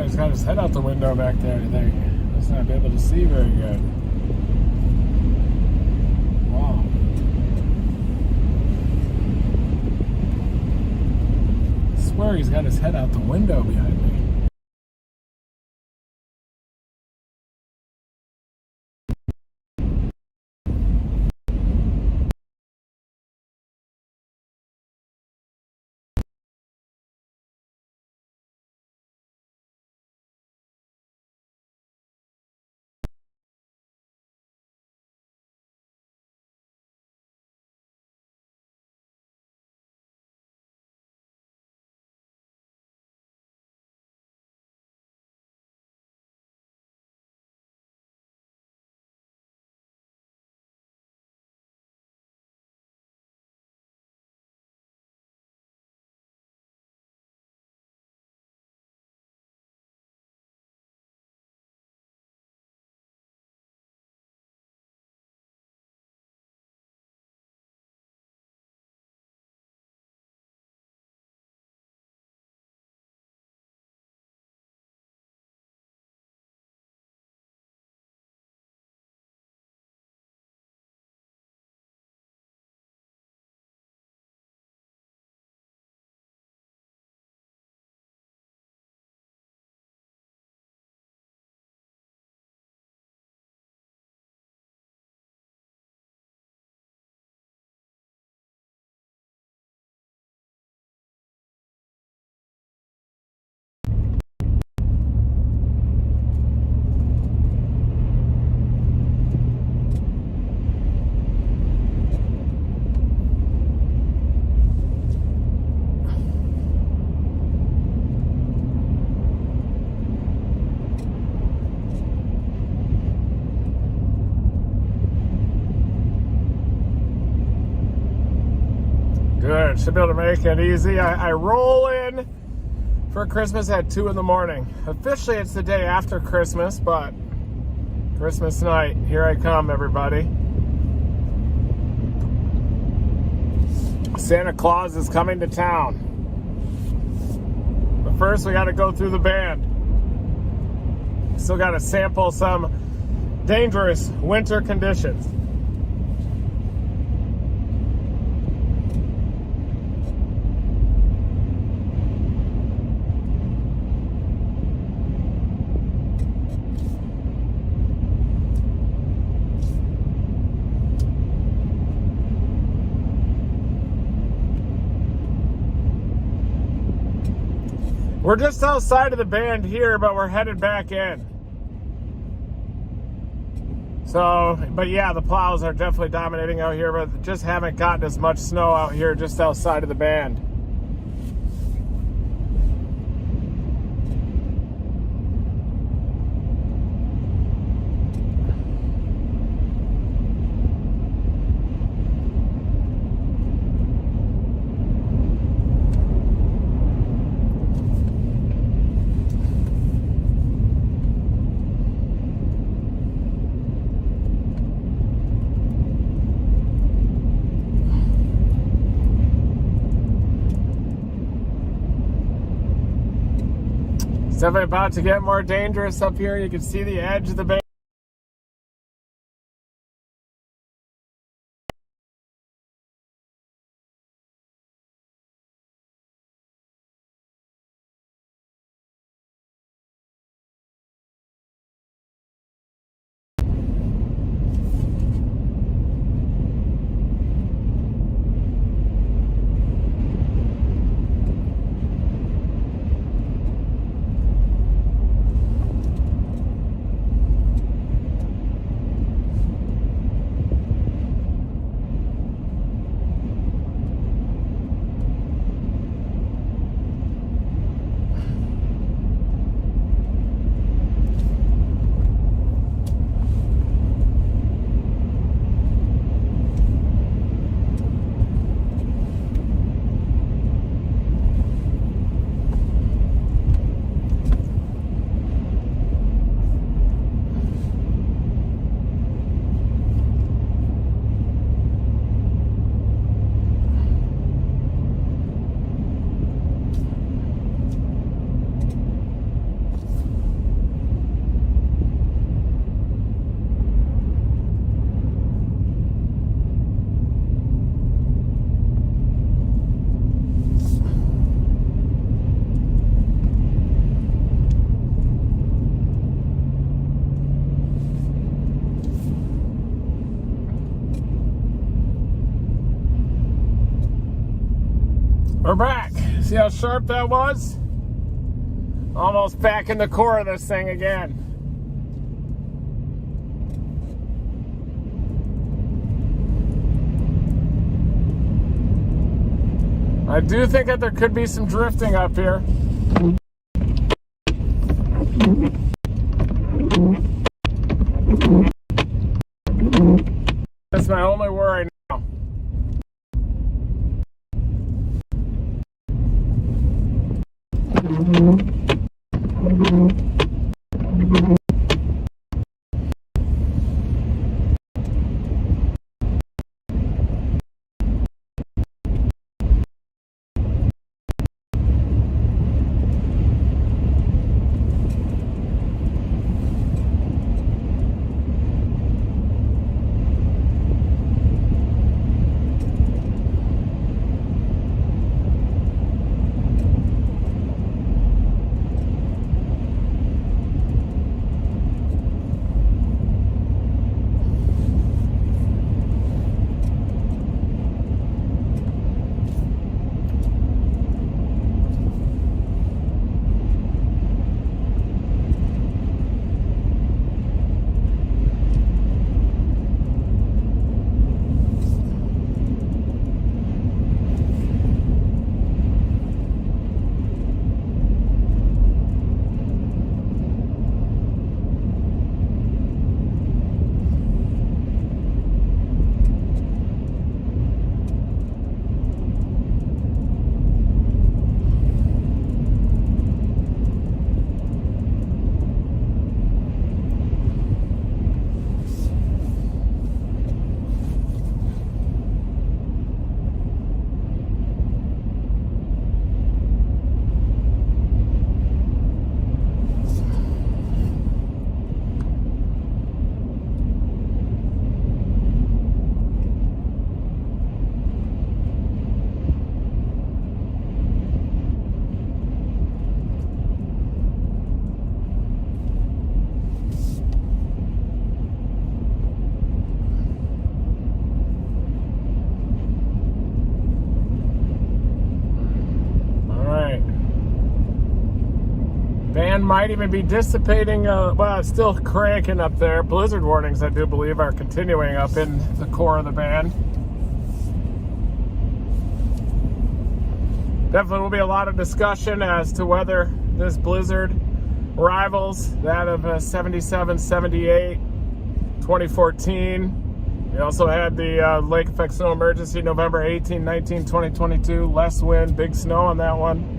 He's got his head out the window back there, I think. Must not be able to see very good. Wow. I swear he's got his head out the window behind me. Good, should be able to make it easy. I roll in for Christmas at 2 in the morning. Officially, it's the day after Christmas, but Christmas night, here I come, everybody. Santa Claus is coming to town. But first, we got to go through the band. Still got to sample some dangerous winter conditions. We're just outside of the band here, but we're headed back in. So, but yeah, the plows are definitely dominating out here, but just haven't gotten as much snow out here just outside of the band. It's definitely about to get more dangerous up here. You can see the edge of the band. We're back. See how sharp that was? Almost back in the core of this thing again. I do think that there could be some drifting up here. That's my only worry now. band might even be dissipating. Well, it's still cranking up there. Blizzard warnings, I do believe, are continuing up in the core of the band. Definitely will be a lot of discussion as to whether this blizzard rivals that of 77, 78, 2014. We also had the lake effect snow emergency November 18, 19, 2022. Less wind, big snow on that one.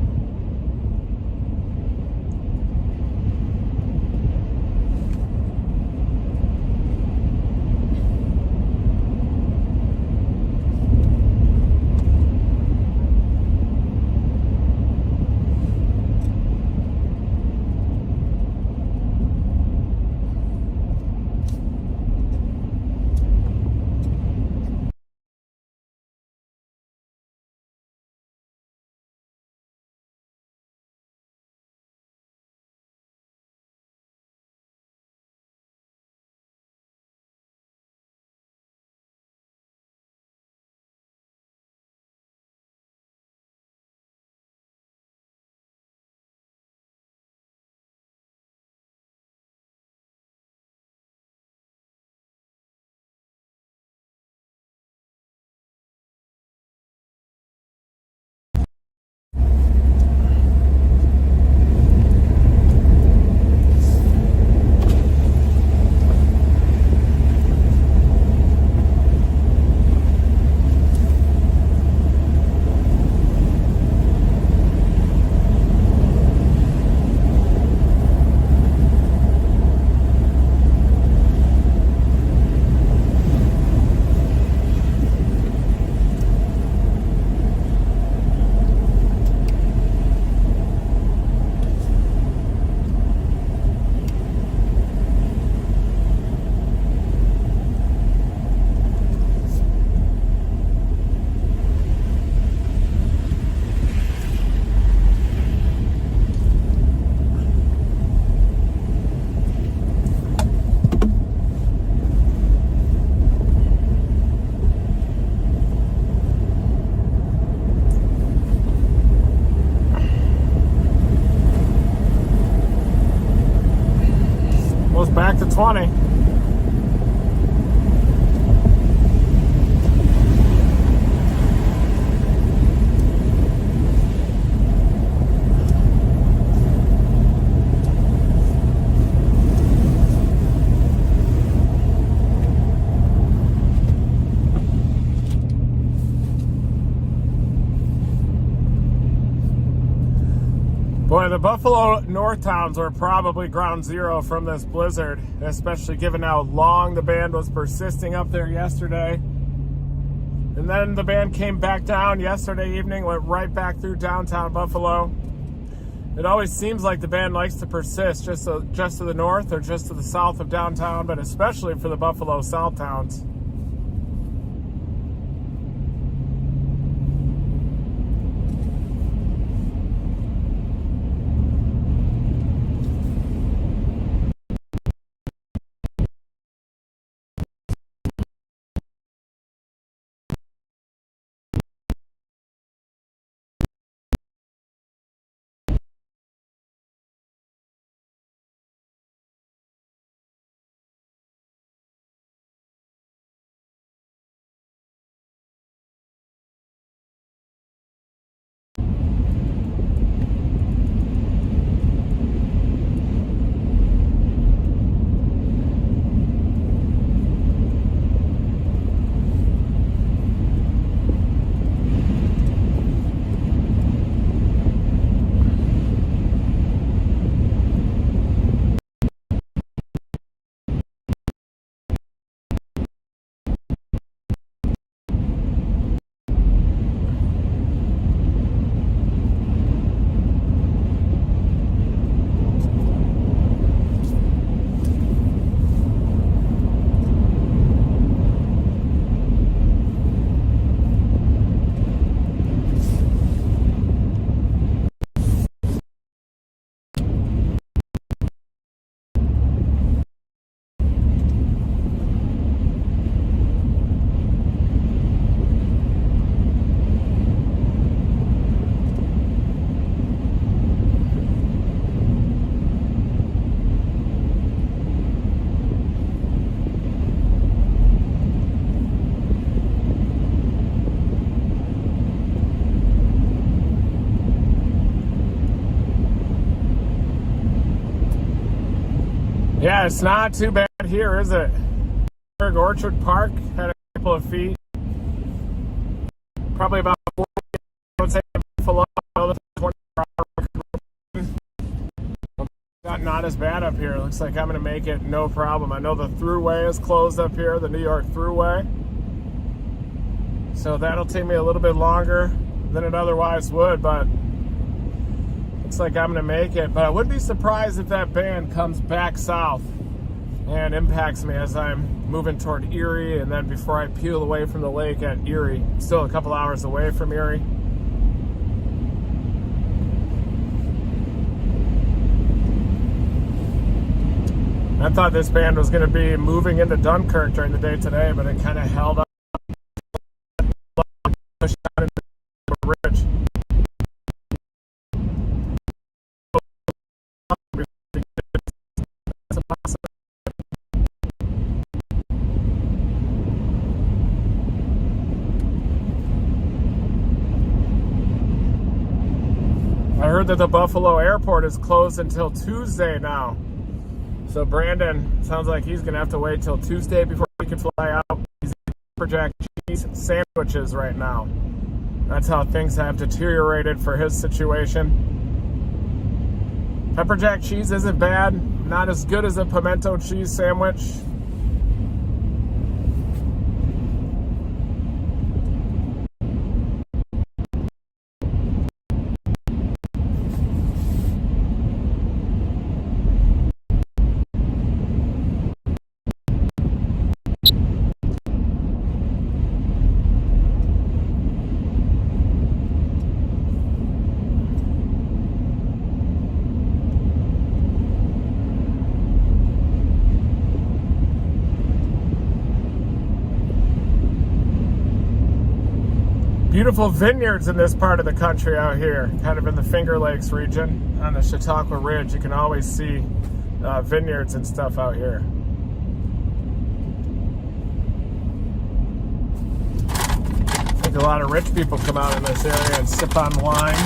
Back to 20. Boy, the Buffalo North towns were probably ground zero from this blizzard, especially given how long the band was persisting up there yesterday. And then the band came back down yesterday evening, went right back through downtown Buffalo. It always seems like the band likes to persist just to the north or just to the south of downtown, but especially for the Buffalo South towns. Yeah, it's not too bad here, is it? Orchard Park had a couple of feet. Probably about 40, I would say, Buffalo. 24-hour. Not as bad up here. Looks like I'm going to make it no problem. I know the thruway is closed up here, the New York thruway. So that'll take me a little bit longer than it otherwise would, but looks like I'm going to make it. But I wouldn't be surprised if that band comes back south and impacts me as I'm moving toward Erie, and then before I peel away from the lake at Erie. Still a couple hours away from Erie. I thought this band was going to be moving into Dunkirk during the day today, but it kind of held up, pushed down into the ridge. I heard that the Buffalo airport is closed until Tuesday now. So Brandon, sounds like he's going to have to wait till Tuesday before he can fly out. He's eating pepper jack cheese sandwiches right now. That's how things have deteriorated for his situation. Pepper jack cheese isn't bad. Not as good as a pimento cheese sandwich. Beautiful vineyards in this part of the country out here, kind of in the Finger Lakes region on the Chautauqua Ridge. You can always see vineyards and stuff out here. I think a lot of rich people come out in this area and sip on wine.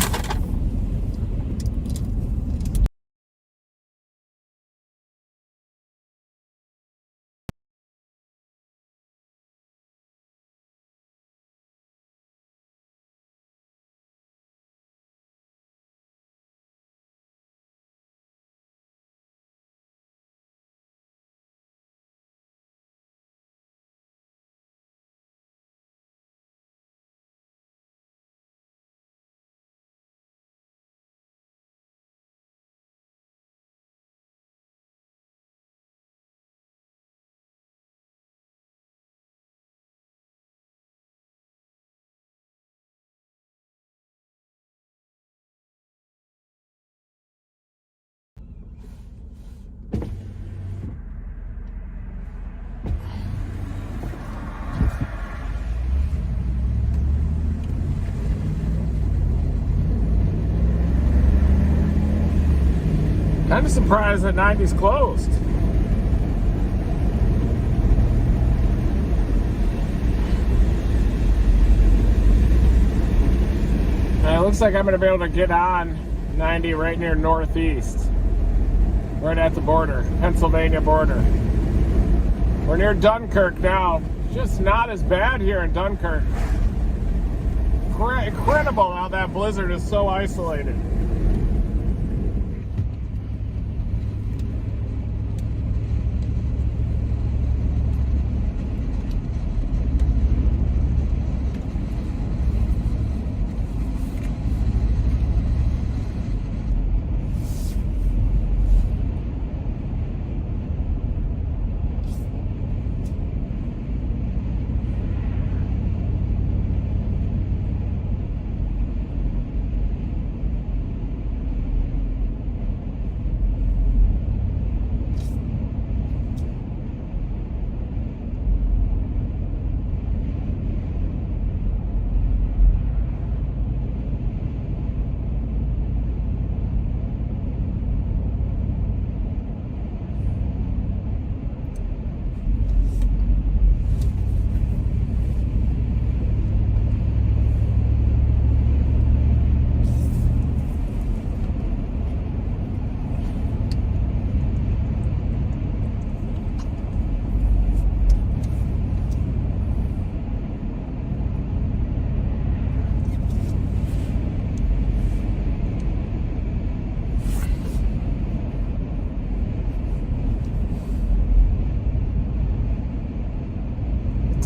Kind of surprised that 90's closed. It looks like I'm going to be able to get on 90 right near Northeast. Right at the border, Pennsylvania border. We're near Dunkirk now. Just not as bad here in Dunkirk. Incredible how that blizzard is so isolated.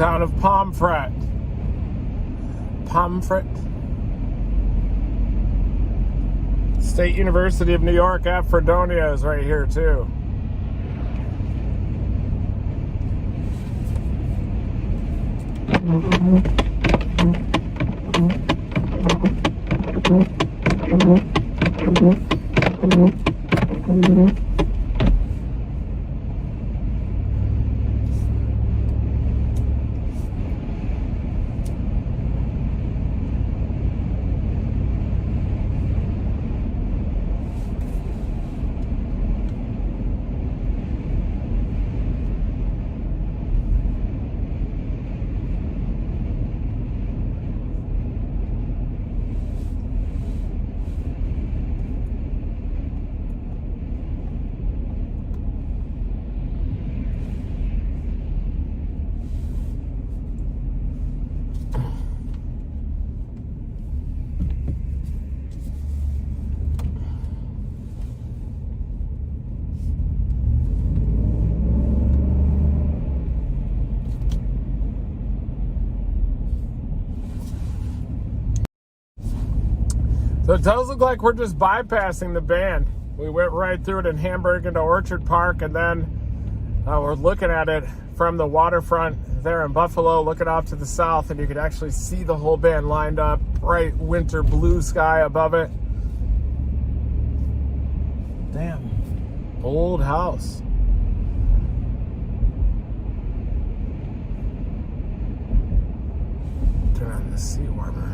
town of Pomfret. Pomfret. State University of New York at Fredonia is right here too. So it does look like we're just bypassing the band. We went right through it in Hamburg into Orchard Park, and then we're looking at it from the waterfront there in Buffalo, looking off to the south, and you could actually see the whole band lined up, bright winter blue sky above it. Damn, old house. Turn on the seat warmer.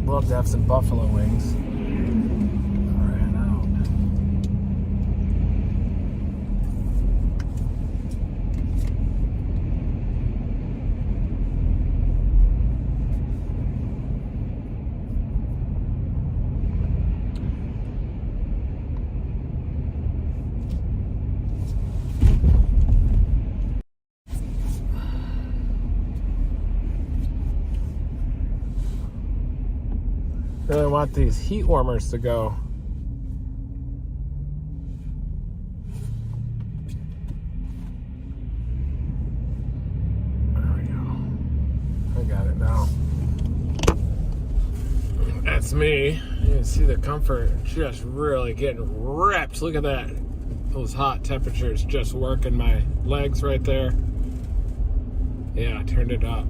Love to have some buffalo wings. Ran out. Really want these heat warmers to go. There we go. I got it now. That's me. You can see the comfort just really getting ripped. Look at that. Those hot temperatures just working my legs right there. Yeah, I turned it up.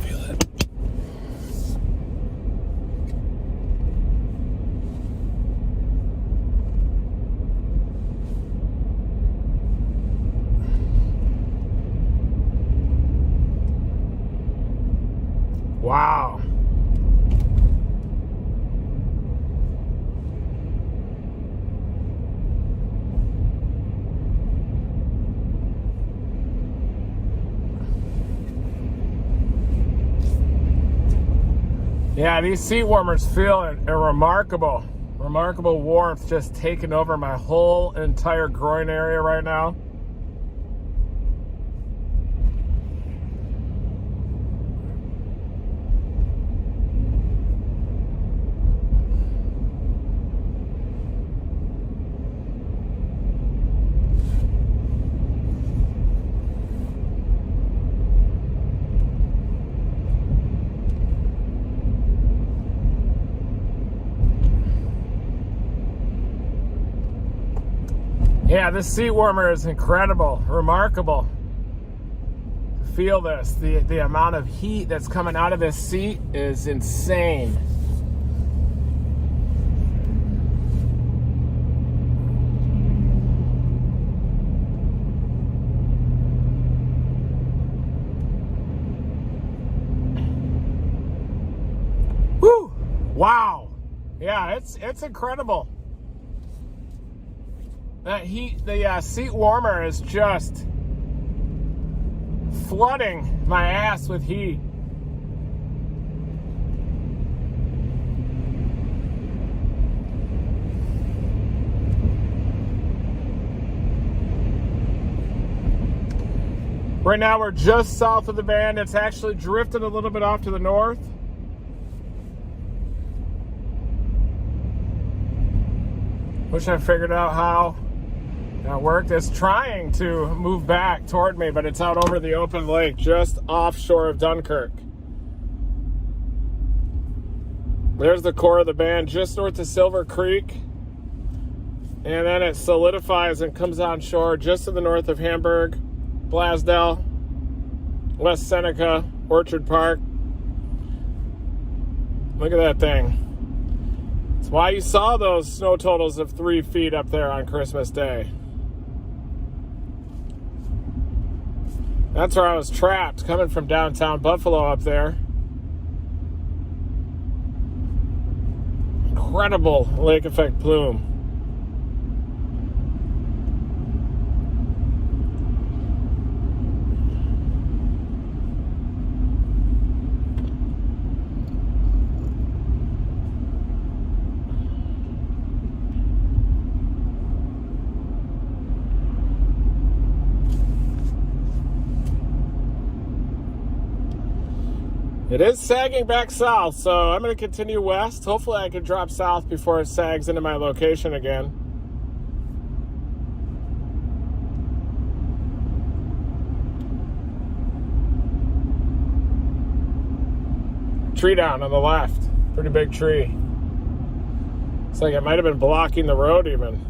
Feel it. Wow. Yeah, these seat warmers feel a remarkable warmth just taking over my whole entire groin area right now. Yeah, this seat warmer is incredible, remarkable. Feel this, the amount of heat that's coming out of this seat is insane. Woo! Wow. Yeah, it's incredible. that heat, the seat warmer is just flooding my ass with heat. Right now we're just south of the band. It's actually drifted a little bit off to the north. Wish I figured out how that worked. It's trying to move back toward me, but it's out over the open lake just offshore of Dunkirk. There's the core of the band just north of Silver Creek. And then it solidifies and comes on shore just to the north of Hamburg, Blasdell, West Seneca, Orchard Park. Look at that thing. That's why you saw those snow totals of 3 feet up there on Christmas Day. That's where I was trapped, coming from downtown Buffalo up there. Incredible lake effect plume. It is sagging back south, so I'm going to continue west. Hopefully I can drop south before it sags into my location again. Tree down on the left. Pretty big tree. It's like it might have been blocking the road even.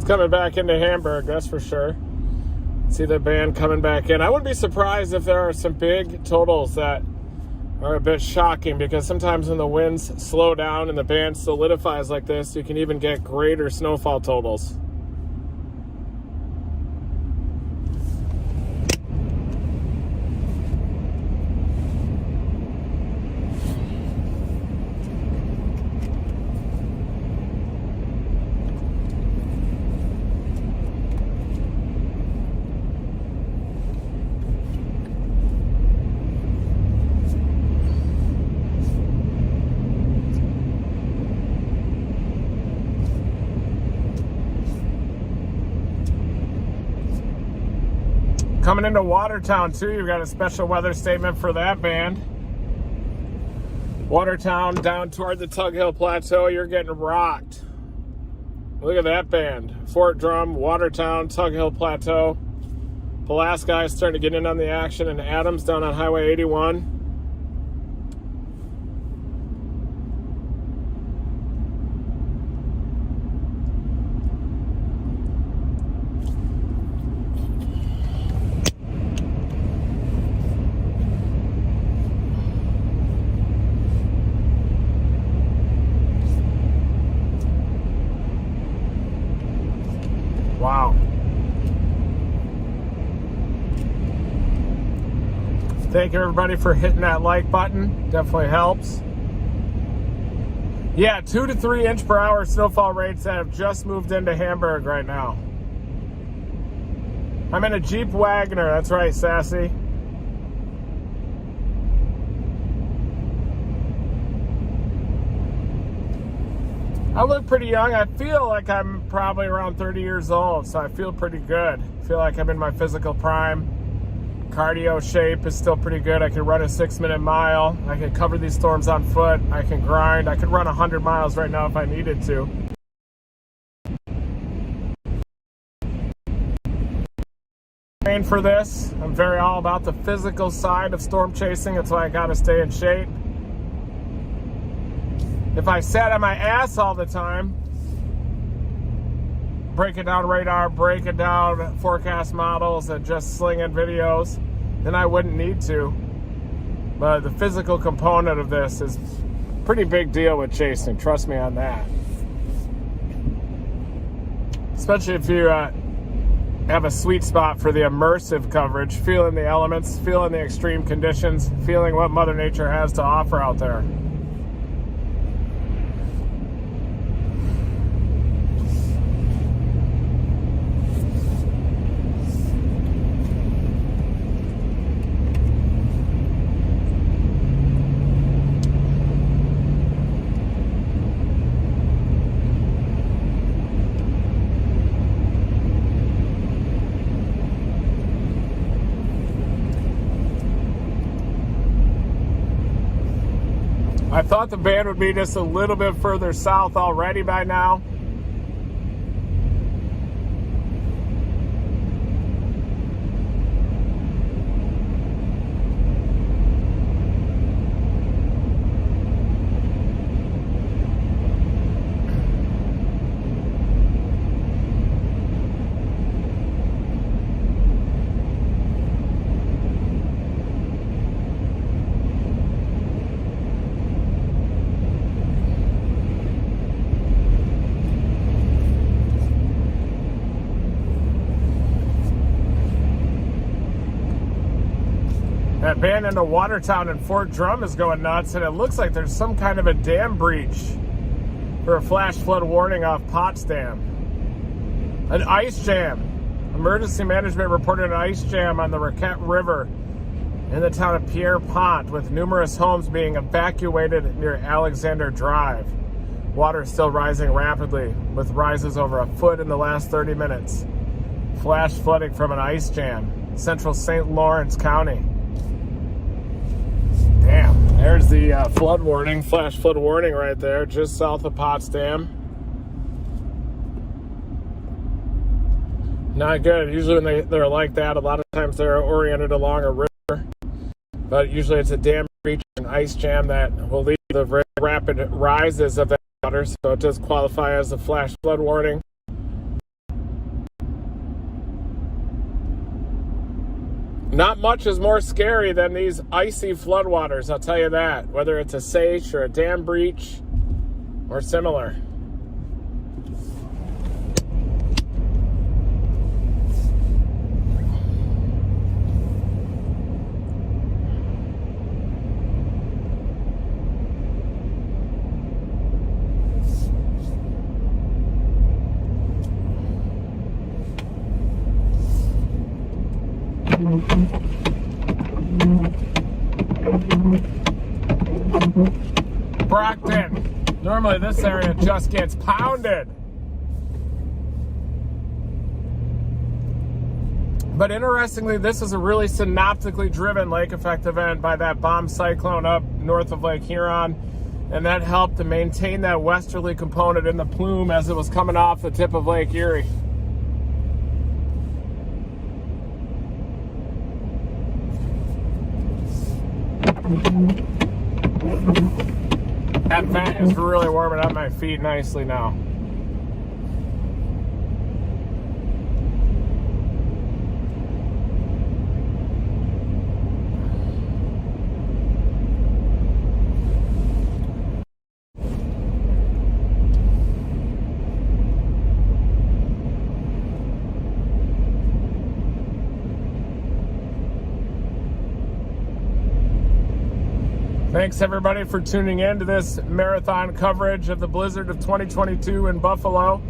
Coming back into Hamburg, that's for sure. See the band coming back in. I wouldn't be surprised if there are some big totals that are a bit shocking, because sometimes when the winds slow down and the band solidifies like this, you can even get greater snowfall totals. Coming into Watertown too, you've got a special weather statement for that band. Watertown down toward the Tug Hill Plateau, you're getting rocked. Look at that band. Fort Drum, Watertown, Tug Hill Plateau. Pulaski is starting to get in on the action, and Adams down on Highway 81. Wow. Thank you everybody for hitting that like button. Definitely helps. Yeah, 2 to 3 inch per hour snowfall rates that have just moved into Hamburg right now. I'm in a Jeep Wagoner. That's right, Sassy. I look pretty young. I feel like I'm probably around 30 years old, so I feel pretty good. I feel like I'm in my physical prime. Cardio shape is still pretty good. I can run a 6-minute mile. I can cover these storms on foot. I can grind. I could run 100 miles right now if I needed to. For this, I'm very all about the physical side of storm chasing. That's why I got to stay in shape. If I sat on my ass all the time, breaking down radar, breaking down forecast models, and just slinging videos, then I wouldn't need to. But the physical component of this is a pretty big deal with chasing. Trust me on that. Especially if you have a sweet spot for the immersive coverage, feeling the elements, feeling the extreme conditions, feeling what Mother Nature has to offer out there. I thought the band would be just a little bit further south already by now. That band into Watertown and Fort Drum is going nuts, and it looks like there's some kind of a dam breach for a flash flood warning off Potsdam. An ice jam. Emergency management reported an ice jam on the Raquette River in the town of Pierre-Pont, with numerous homes being evacuated near Alexander Drive. Water is still rising rapidly, with rises over a foot in the last 30 minutes. Flash flooding from an ice jam. Central St. Lawrence County. Damn, there's the flood warning, flash flood warning right there, just south of Potsdam. Not good. Usually when they're like that, a lot of times they're oriented along a river. But usually it's a dam breach, an ice jam that will lead to the very rapid rises of that water. So it does qualify as a flash flood warning. Not much is more scary than these icy floodwaters, I'll tell you that. Whether it's a seiche or a dam breach or similar. Brockton. Normally this area just gets pounded. But interestingly, this is a really synoptically driven lake effect event by that bomb cyclone up north of Lake Huron. And that helped to maintain that westerly component in the plume as it was coming off the tip of Lake Erie. That vent is really warming up my feet nicely now. Thanks everybody for tuning in to this marathon coverage of the blizzard of 2022 in Buffalo.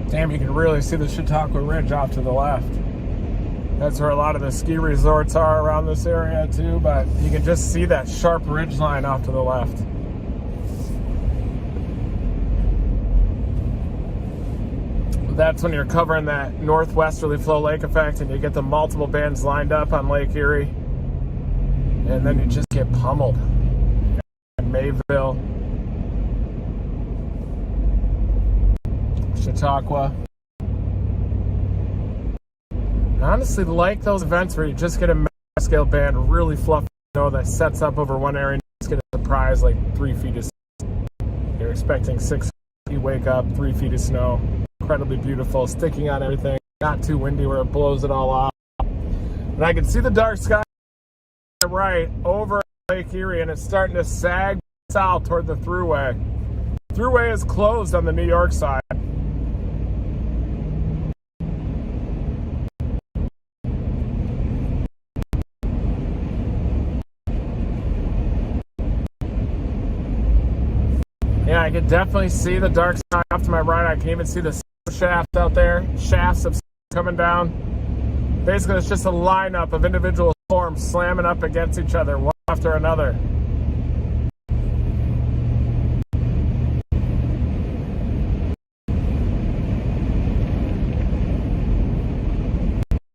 Damn, you can really see the Chautauqua Ridge off to the left. That's where a lot of the ski resorts are around this area too, but you can just see that sharp ridge line off to the left. That's when you're covering that northwesterly flow lake effect and you get the multiple bands lined up on Lake Erie. And then you just get pummeled. And Mayville, Chautauqua. I honestly like those events where you just get a mega scale band, really fluffy snow that sets up over one area and you just get a surprise like 3 feet of snow. You're expecting 6 feet, you wake up, 3 feet of snow. Incredibly beautiful, sticking on everything, not too windy where it blows it all off. And I can see the dark sky right over Lake Erie, and it's starting to sag south toward the thruway. Thruway is closed on the New York side. Yeah, I can definitely see the dark sky off to my right. I can even see the shafts out there, shafts of coming down. Basically, it's just a lineup of individual storms slamming up against each other, one after another.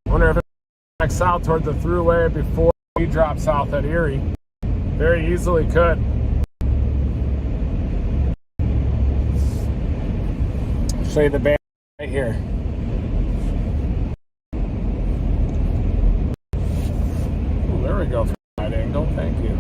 Wonder if it's back south toward the thruway before we drop south at Erie. Very easily could. I'll show you the band right here. Ooh, there we go for that angle. Thank you.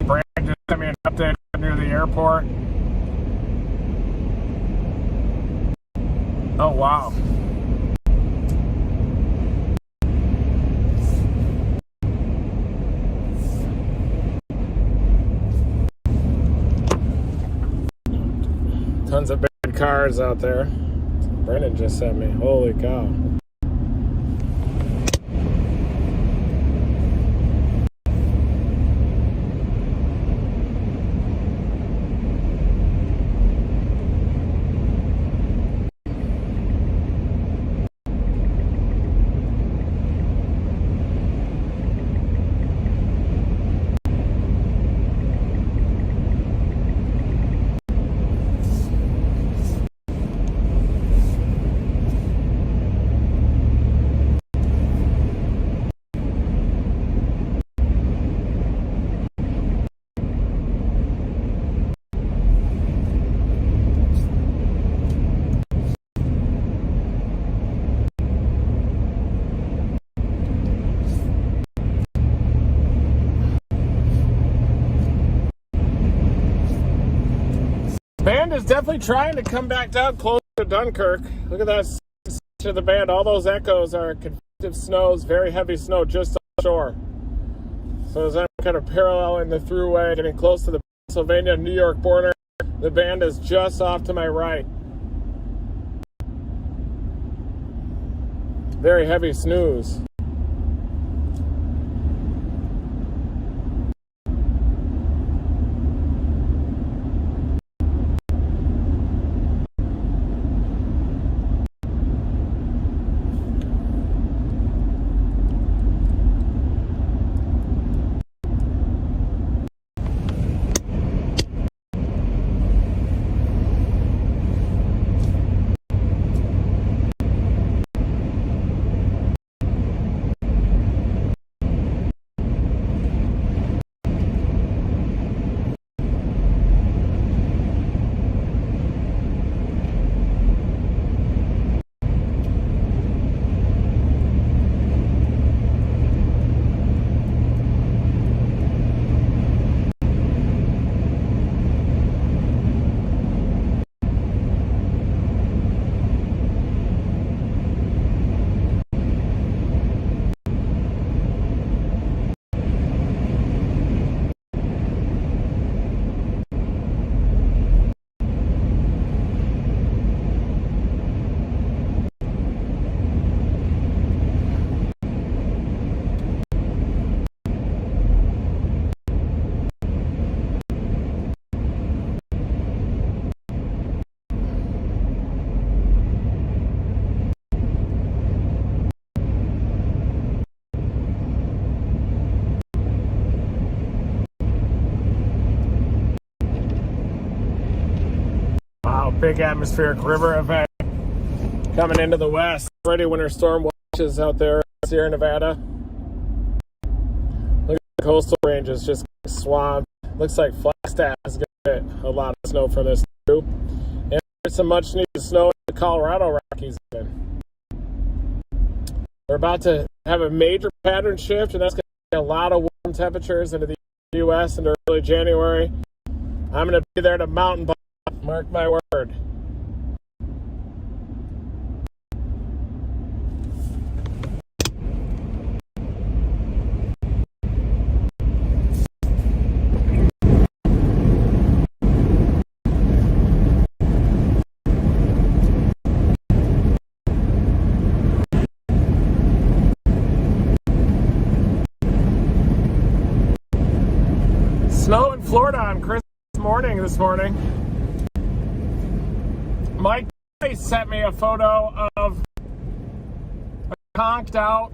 Brad just sent me an update near the airport. Oh, wow. Tons of big cars out there. Brennan just sent me. Holy cow. Band is definitely trying to come back down close to Dunkirk. Look at that section of the band. All those echoes are convective snows, very heavy snow just offshore. So as I'm kind of paralleling the thruway, getting close to the Pennsylvania-New York border, the band is just off to my right. Very heavy snooze. big atmospheric river event coming into the west. Already winter storm watches out there in Sierra Nevada. Look at the coastal ranges just swamped. Looks like Flagstaff is going to get a lot of snow for this too. And there's some much needed snow in the Colorado Rockies. We're about to have a major pattern shift, and that's going to be a lot of warm temperatures into the U.S. into early January. I'm going to be there to mountain bike, mark my word. Snow in Florida on Christmas morning this morning. Mike sent me a photo of a conked out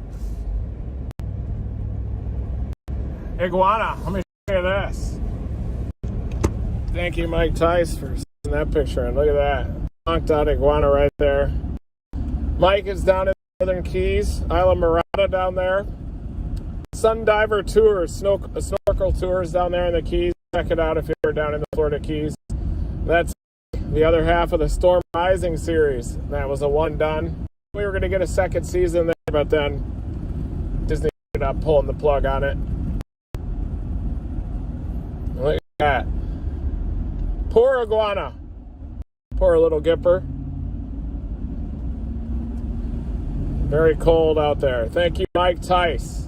iguana. Let me show you this. Thank you, Mike Tice, for sending that picture. And look at that. Conked out iguana right there. Mike is down in the Northern Keys, Isla Mirada down there. Sundiver tours, snorkel tours down there in the Keys. Check it out if you're down in the Florida Keys. That's the other half of the Storm Rising series. That was a one done. We were going to get a second season there, but then Disney ended up pulling the plug on it. Look at that. Poor iguana. Poor little Gipper. Very cold out there. Thank you, Mike Tice.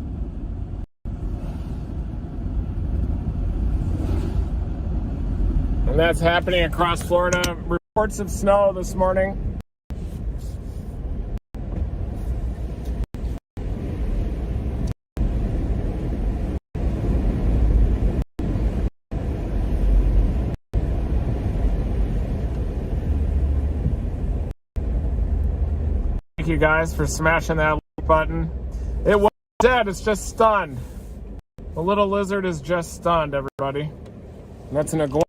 And that's happening across Florida. Reports of snow this morning. Thank you guys for smashing that like button. It wasn't dead, it's just stunned. The little lizard is just stunned, everybody. And that's an iguana.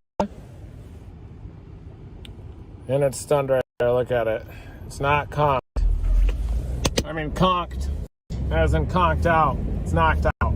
And it's stunned right there. Look at it. It's not conked. I mean conked, as in conked out. It's knocked out.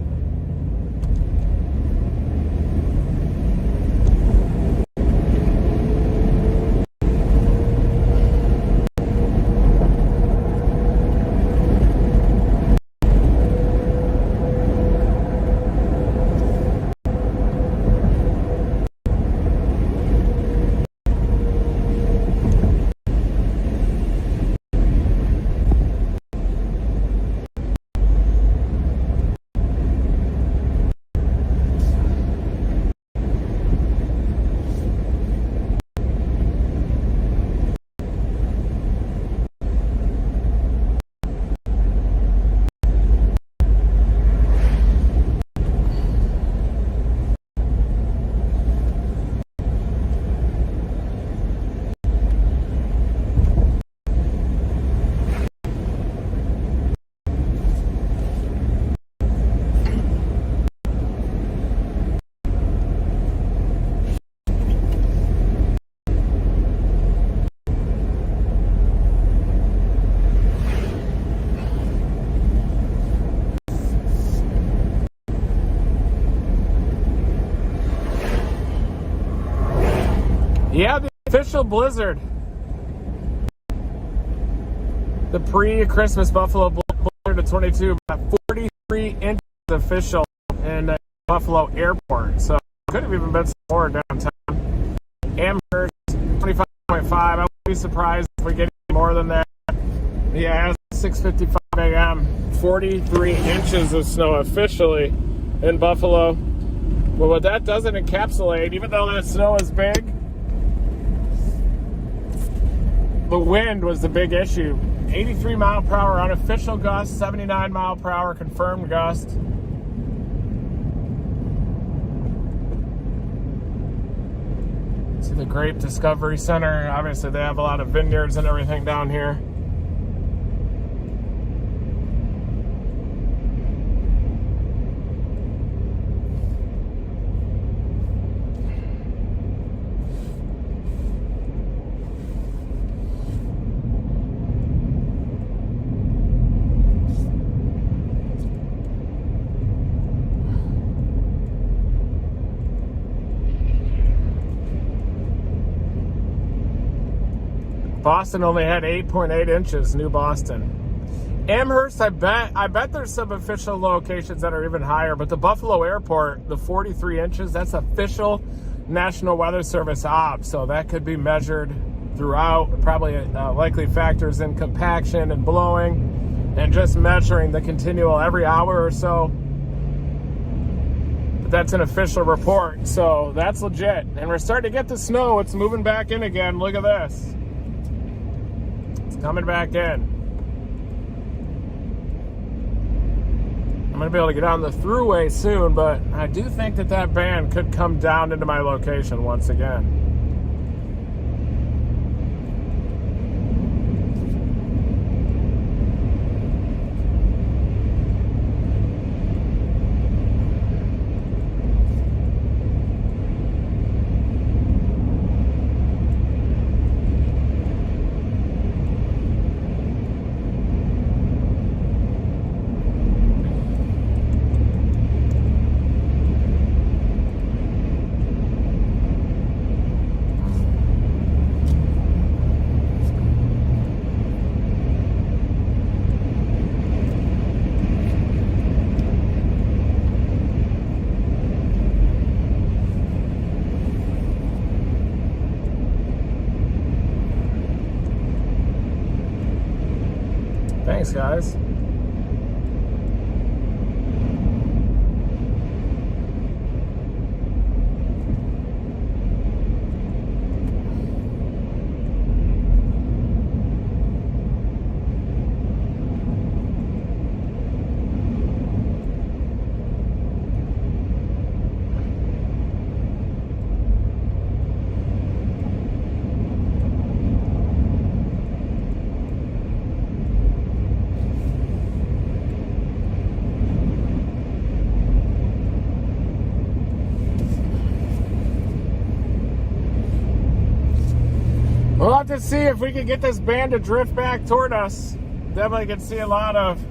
Yeah, the official blizzard. The pre-Christmas Buffalo blizzard of 22, about 43 inches official in Buffalo Airport. So could have even been some more downtown. Amherst, 25.5. I wouldn't be surprised if we get more than that. Yeah, as 6:55 a.m., 43 inches of snow officially in Buffalo. But what that doesn't encapsulate, even though that snow is big, the wind was the big issue. 83 mile per hour unofficial gust, 79 mile per hour confirmed gust. See the Grape Discovery Center. Obviously, they have a lot of vineyards and everything down here. Boston only had 8.8 inches, New Boston. Amherst, I bet there's some official locations that are even higher, but the Buffalo Airport, the 43 inches, that's official National Weather Service op, so that could be measured throughout. Probably likely factors in compaction and blowing and just measuring the continual every hour or so. But that's an official report, so that's legit. And we're starting to get the snow. It's moving back in again. Look at this. It's coming back in. I'm going to be able to get on the thruway soon, but I do think that band could come down into my location once again. Thanks, guys. We'll have to see if we can get this band to drift back toward us. Definitely can see a lot of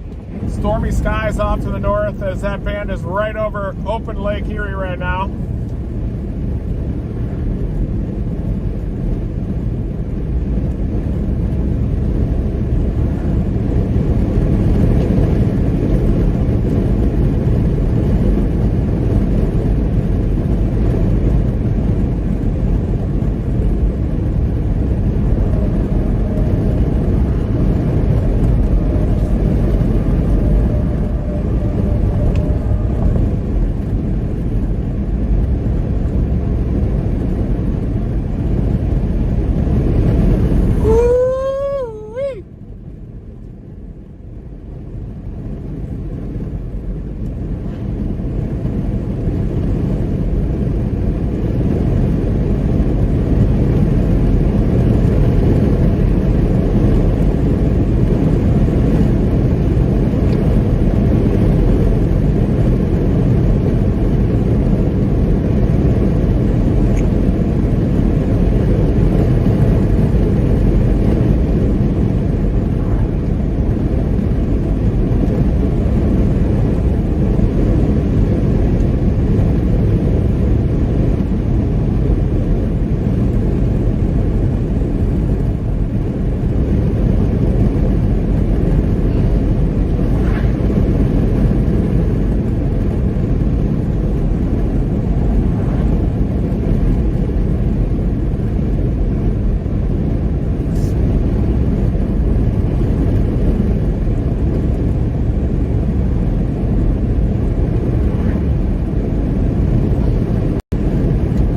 stormy skies off to the north as that band is right over open Lake Erie right now.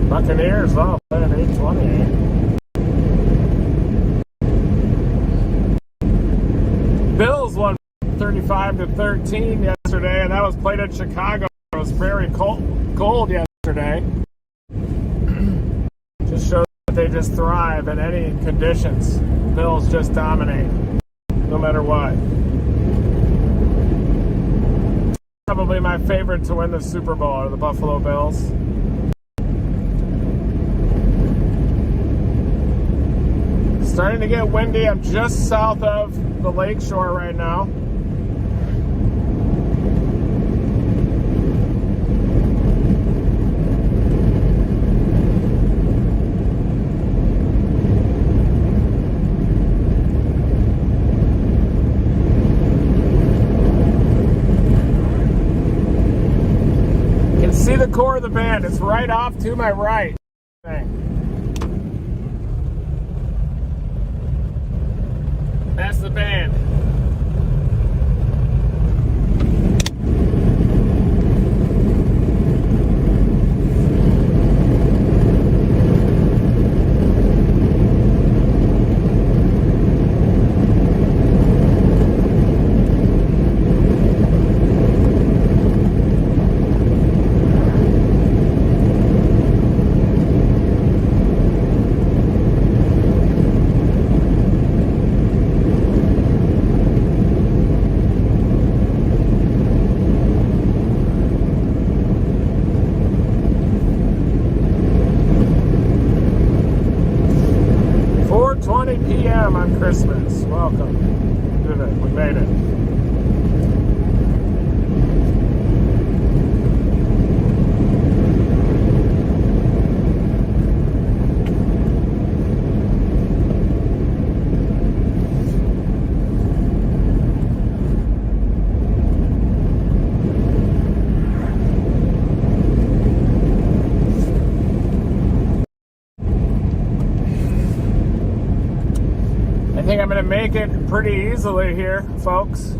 Buccaneers, oh, playing 820. Bills won 35-13 yesterday, and that was played in Chicago. It was very cold yesterday. Just shows that they just thrive in any conditions. Bills just dominate, no matter what. Probably my favorite to win the Super Bowl are the Buffalo Bills. Starting to get windy. I'm just south of the lake shore right now. door of the band. It's right off to my right. That's the band. On Christmas. Welcome. We did it. We made it. I think I'm going to make it pretty easily here, folks.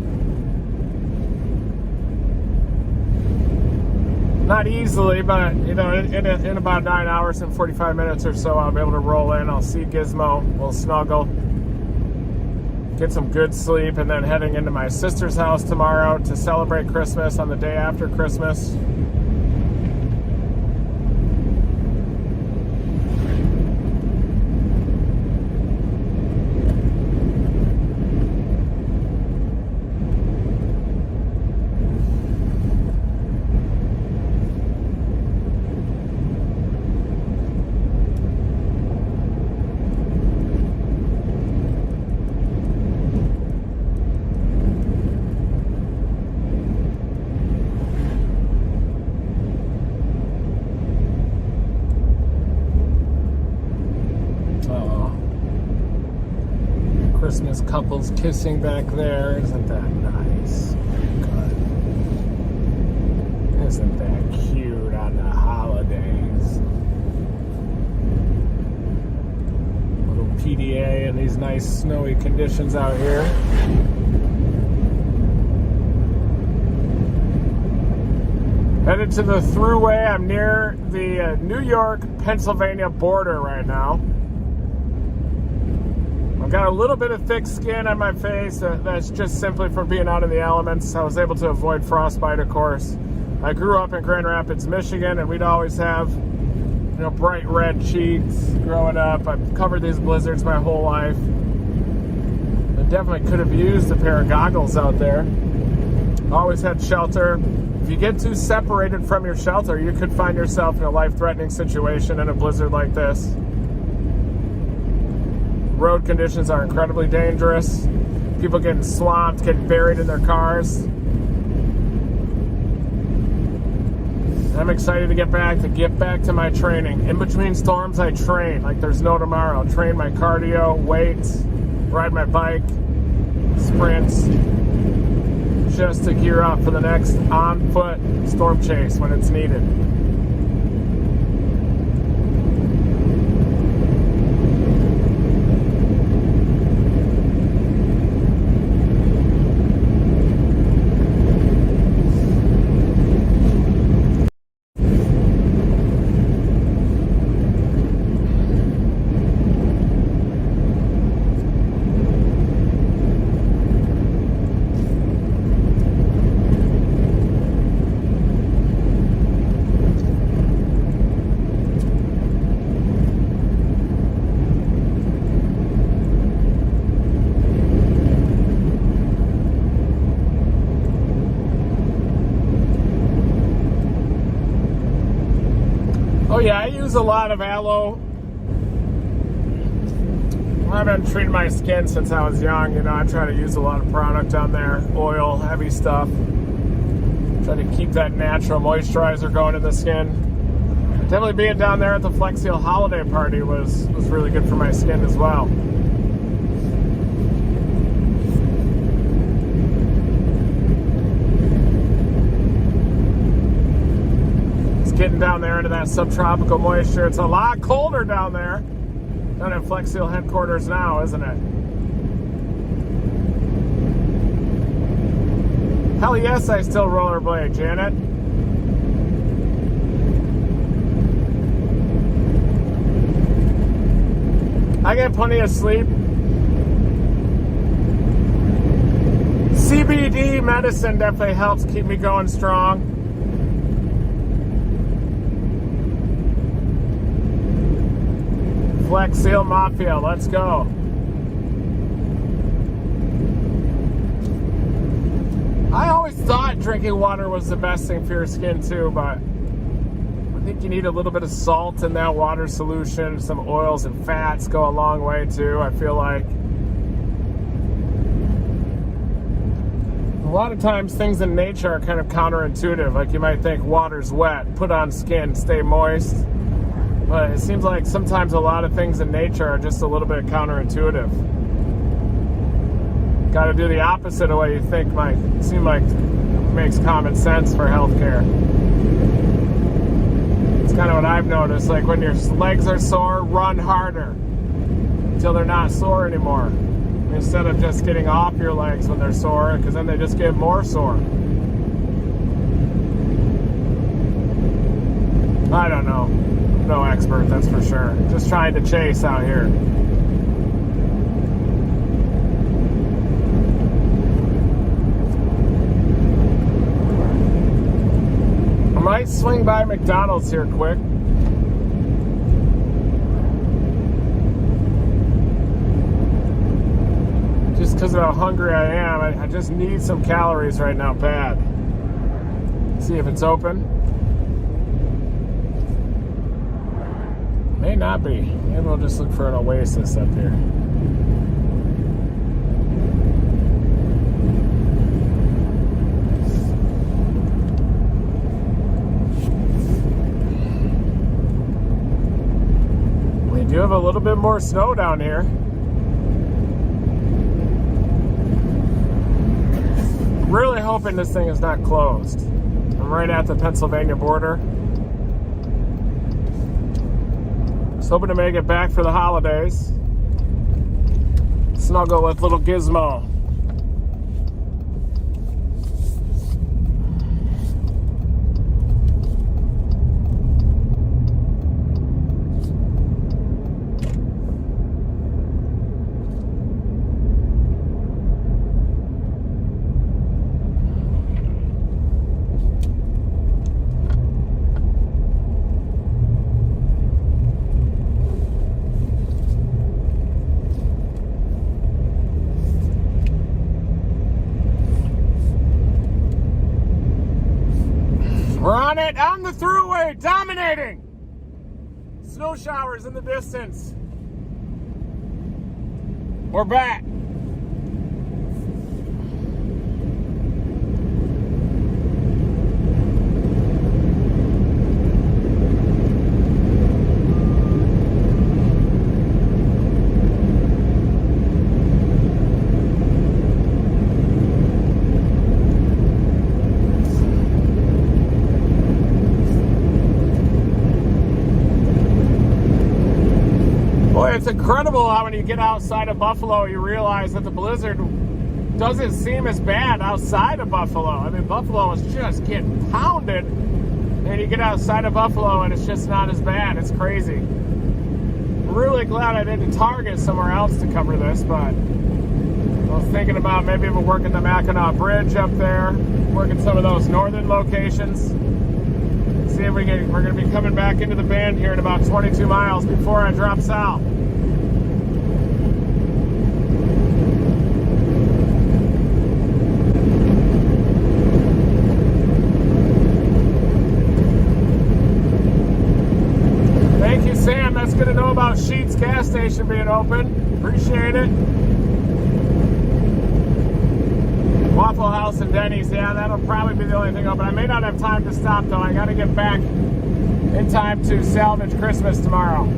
Not easily, but in about 9 hours and 45 minutes or so, I'll be able to roll in. I'll see Gizmo, we'll snuggle, get some good sleep, and then heading into my sister's house tomorrow to celebrate Christmas on the day after Christmas. Christmas couples kissing back there. Isn't that nice? God. Isn't that cute on the holidays? Little PDA in these nice snowy conditions out here. Headed to the thruway. I'm near the New York-Pennsylvania border right now. I've got a little bit of thick skin on my face. That's just simply from being out in the elements. I was able to avoid frostbite, of course. I grew up in Grand Rapids, Michigan, and we'd always have, bright red cheeks growing up. I've covered these blizzards my whole life. I definitely could have used a pair of goggles out there. Always had shelter. If you get too separated from your shelter, you could find yourself in a life-threatening situation in a blizzard like this. Road conditions are incredibly dangerous. People getting swamped, getting buried in their cars. I'm excited to get back to my training. In between storms, I train like there's no tomorrow. Train my cardio, weights, ride my bike, sprints, just to gear up for the next on-foot storm chase when it's needed. Oh yeah, I use a lot of aloe. I've been treating my skin since I was young. I try to use a lot of product on there, oil, heavy stuff. Try to keep that natural moisturizer going in the skin. Definitely being down there at the Flex Seal holiday party was really good for my skin as well. Getting getting down there into that subtropical moisture. It's a lot colder down there than at Flex Seal headquarters now, isn't it? Hell yes, I still rollerblade, Janet. I get plenty of sleep. CBD medicine definitely helps keep me going strong. Flex Seal Mafia, let's go. I always thought drinking water was the best thing for your skin too, but I think you need a little bit of salt in that water solution. Some oils and fats go a long way too, I feel like. A lot of times things in nature are kind of counterintuitive. Like you might think water's wet, put on skin, stay moist. But it seems like sometimes a lot of things in nature are just a little bit counterintuitive. Got to do the opposite of what you think might seem like makes common sense for healthcare. It's kind of what I've noticed. Like when your legs are sore, run harder until they're not sore anymore. Instead of just getting off your legs when they're sore, because then they just get more sore. I don't know. No expert, that's for sure. Just trying to chase out here. I might swing by McDonald's here quick. Just because of how hungry I am, I just need some calories right now, bad. See if it's open. May not be. Maybe we'll just look for an oasis up here. We do have a little bit more snow down here. Really hoping this thing is not closed. I'm right at the Pennsylvania border. Just hoping to make it back for the holidays. Snuggle with little Gizmo. We're on it, on the thruway, dominating. Snow showers in the distance. We're back. Boy, it's incredible how when you get outside of Buffalo, you realize that the blizzard doesn't seem as bad outside of Buffalo. I mean, Buffalo is just getting pounded, and you get outside of Buffalo and it's just not as bad. It's crazy. I'm really glad I didn't target somewhere else to cover this, but I was thinking about maybe even working the Mackinac Bridge up there, working some of those northern locations. See if we're going to be coming back into the band here in about 22 miles before I drop south. Thank you, Sam. That's good to know about Sheetz gas station being open. Appreciate it. Waffle House and Denny's, yeah, that'll probably be the only thing open. I may not have time to stop, though. I got to get back in time to salvage Christmas tomorrow.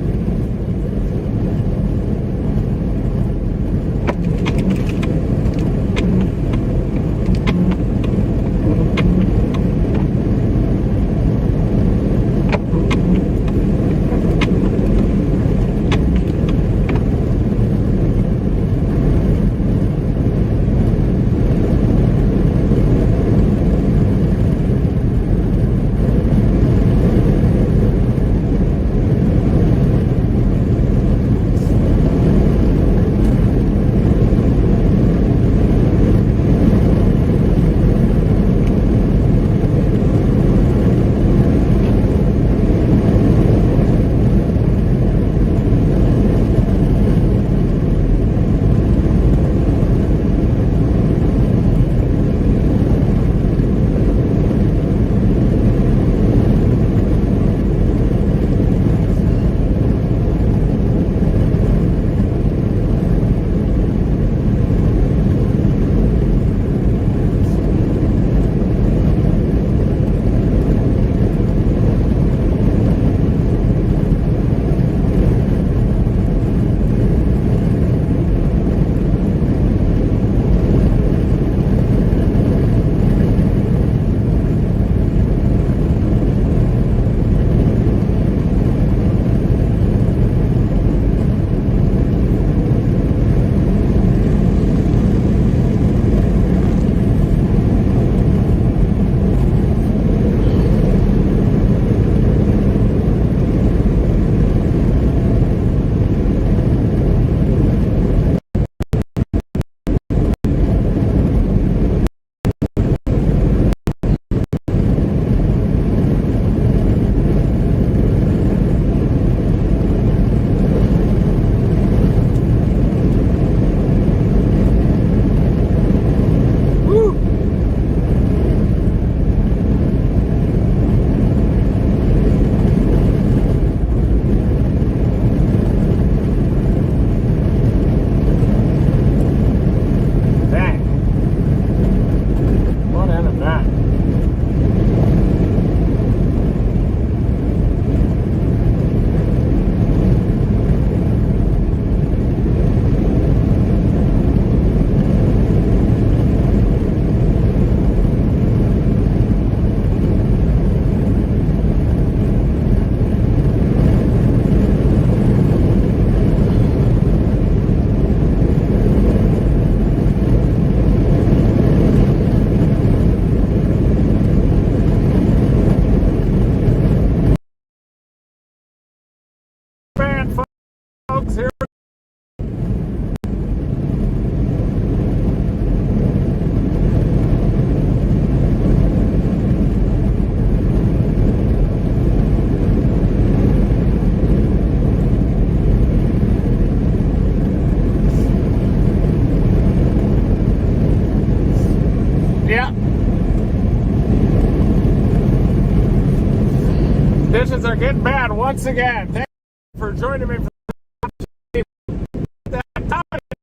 Conditions are getting bad once again. Thank you for joining me for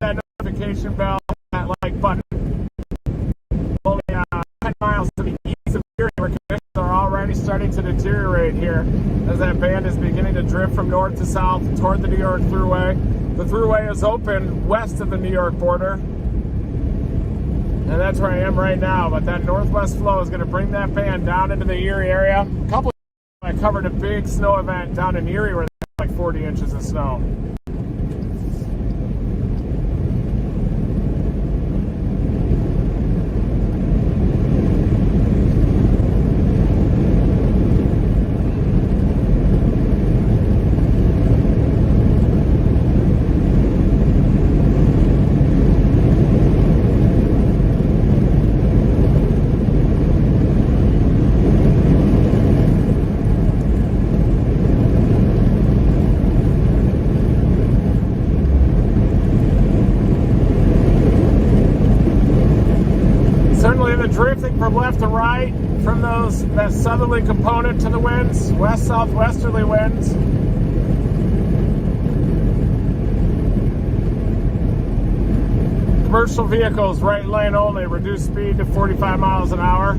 that notification bell, that like button. Only 10 miles to the east of Erie, where conditions are already starting to deteriorate here as that band is beginning to drift from north to south toward the New York Thruway. The Thruway is open west of the New York border, and that's where I am right now. But that northwest flow is going to bring that band down into the Erie area. A couple of I covered a big snow event down in Erie where they had like 40 inches of snow. Drifting from left to right from that southerly component to the winds, west-southwesterly winds. Commercial vehicles, right lane only, reduced speed to 45 miles an hour.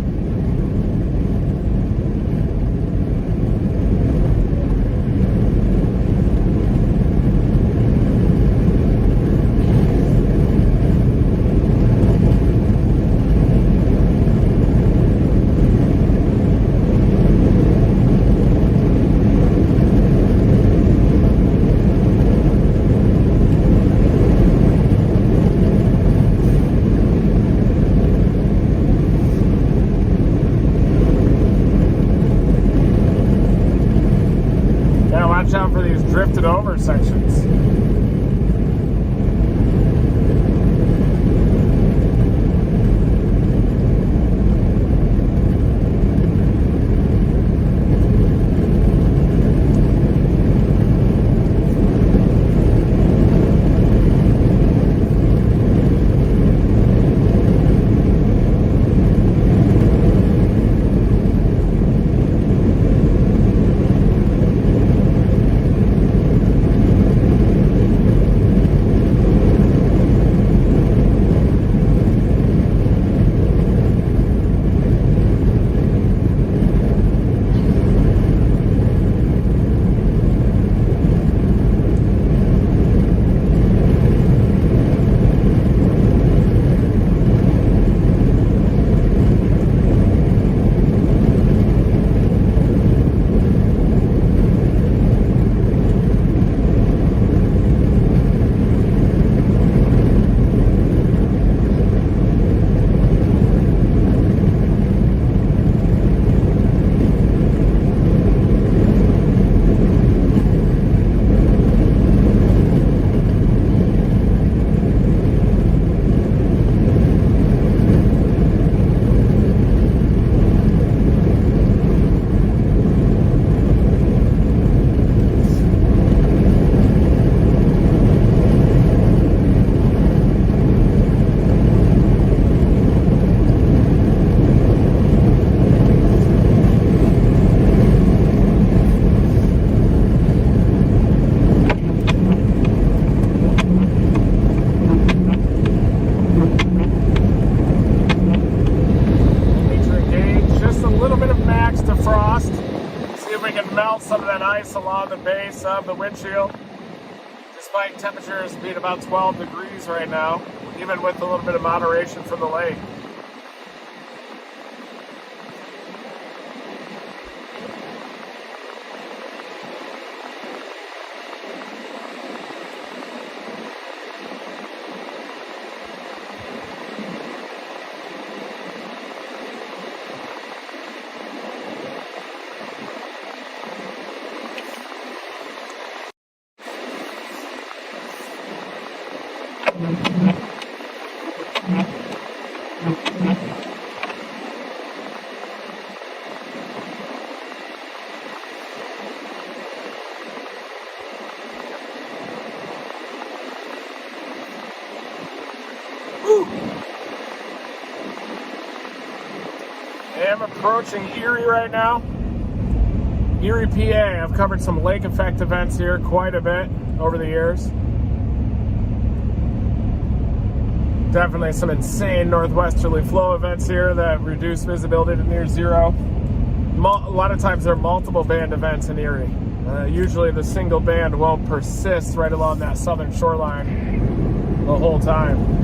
Watch out for these drifted over sections. Melt some of that ice along the base of the windshield, despite temperatures being about 12 degrees right now, even with a little bit of moderation from the lake. I am approaching Erie right now. Erie, PA. I've covered some lake effect events here quite a bit over the years. Definitely some insane northwesterly flow events here that reduce visibility to near zero. A lot of times there are multiple band events in Erie. Usually the single band won't persist right along that southern shoreline the whole time.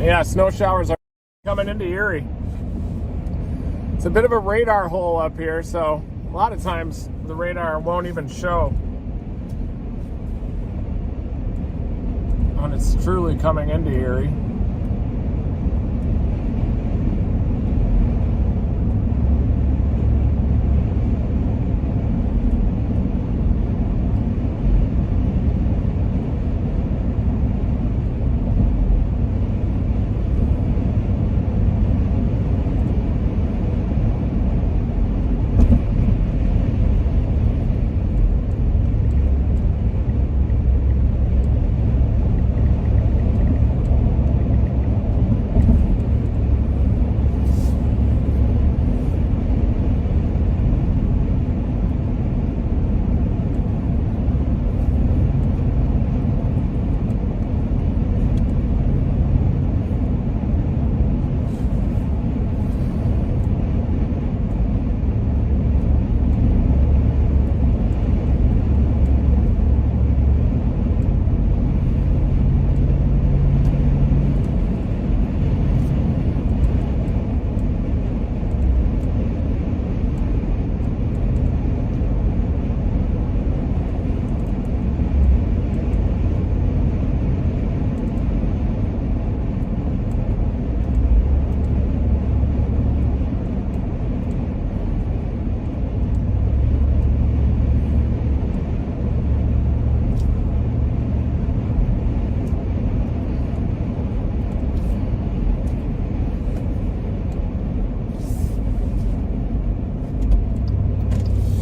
Yeah, snow showers are coming into Erie. It's a bit of a radar hole up here, so a lot of times the radar won't even show when it's truly coming into Erie.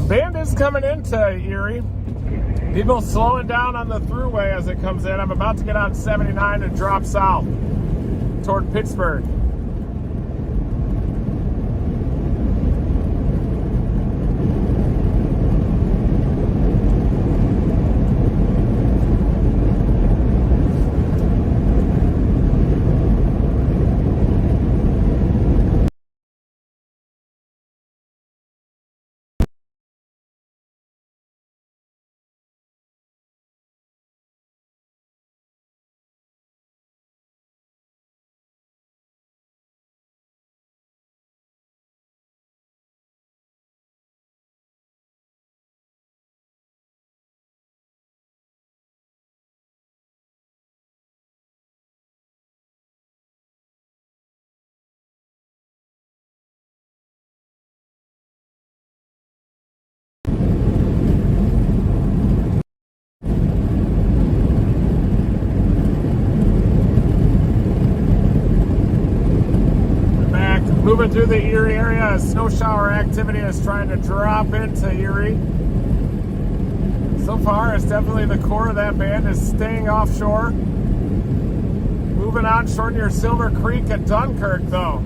Band is coming into Erie. People slowing down on the thruway as it comes in. I'm about to get on 79 and drop south toward Pittsburgh. Moving through the Erie area, snow shower activity is trying to drop into Erie. So far, it's definitely the core of that band is staying offshore. Moving on short near Silver Creek at Dunkirk, though.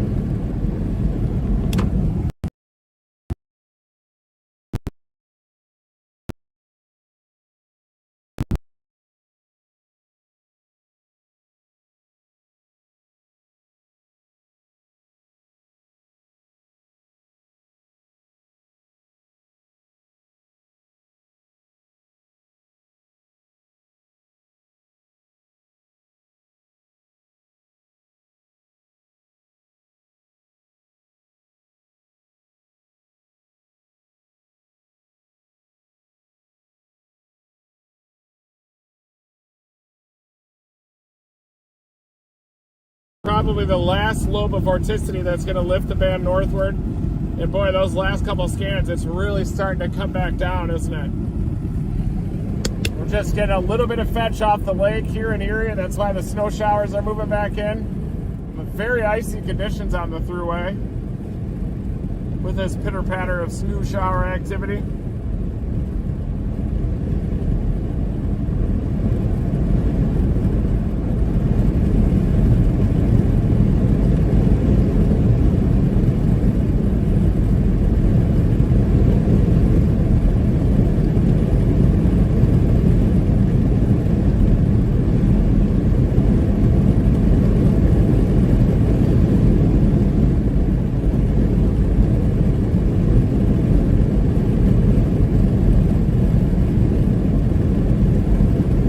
Probably the last lobe of vorticity that's going to lift the band northward. And boy, those last couple scans, it's really starting to come back down, isn't it? We're just getting a little bit of fetch off the lake here in Erie, and that's why the snow showers are moving back in. very icy conditions on the thruway with this pitter-patter of snow shower activity.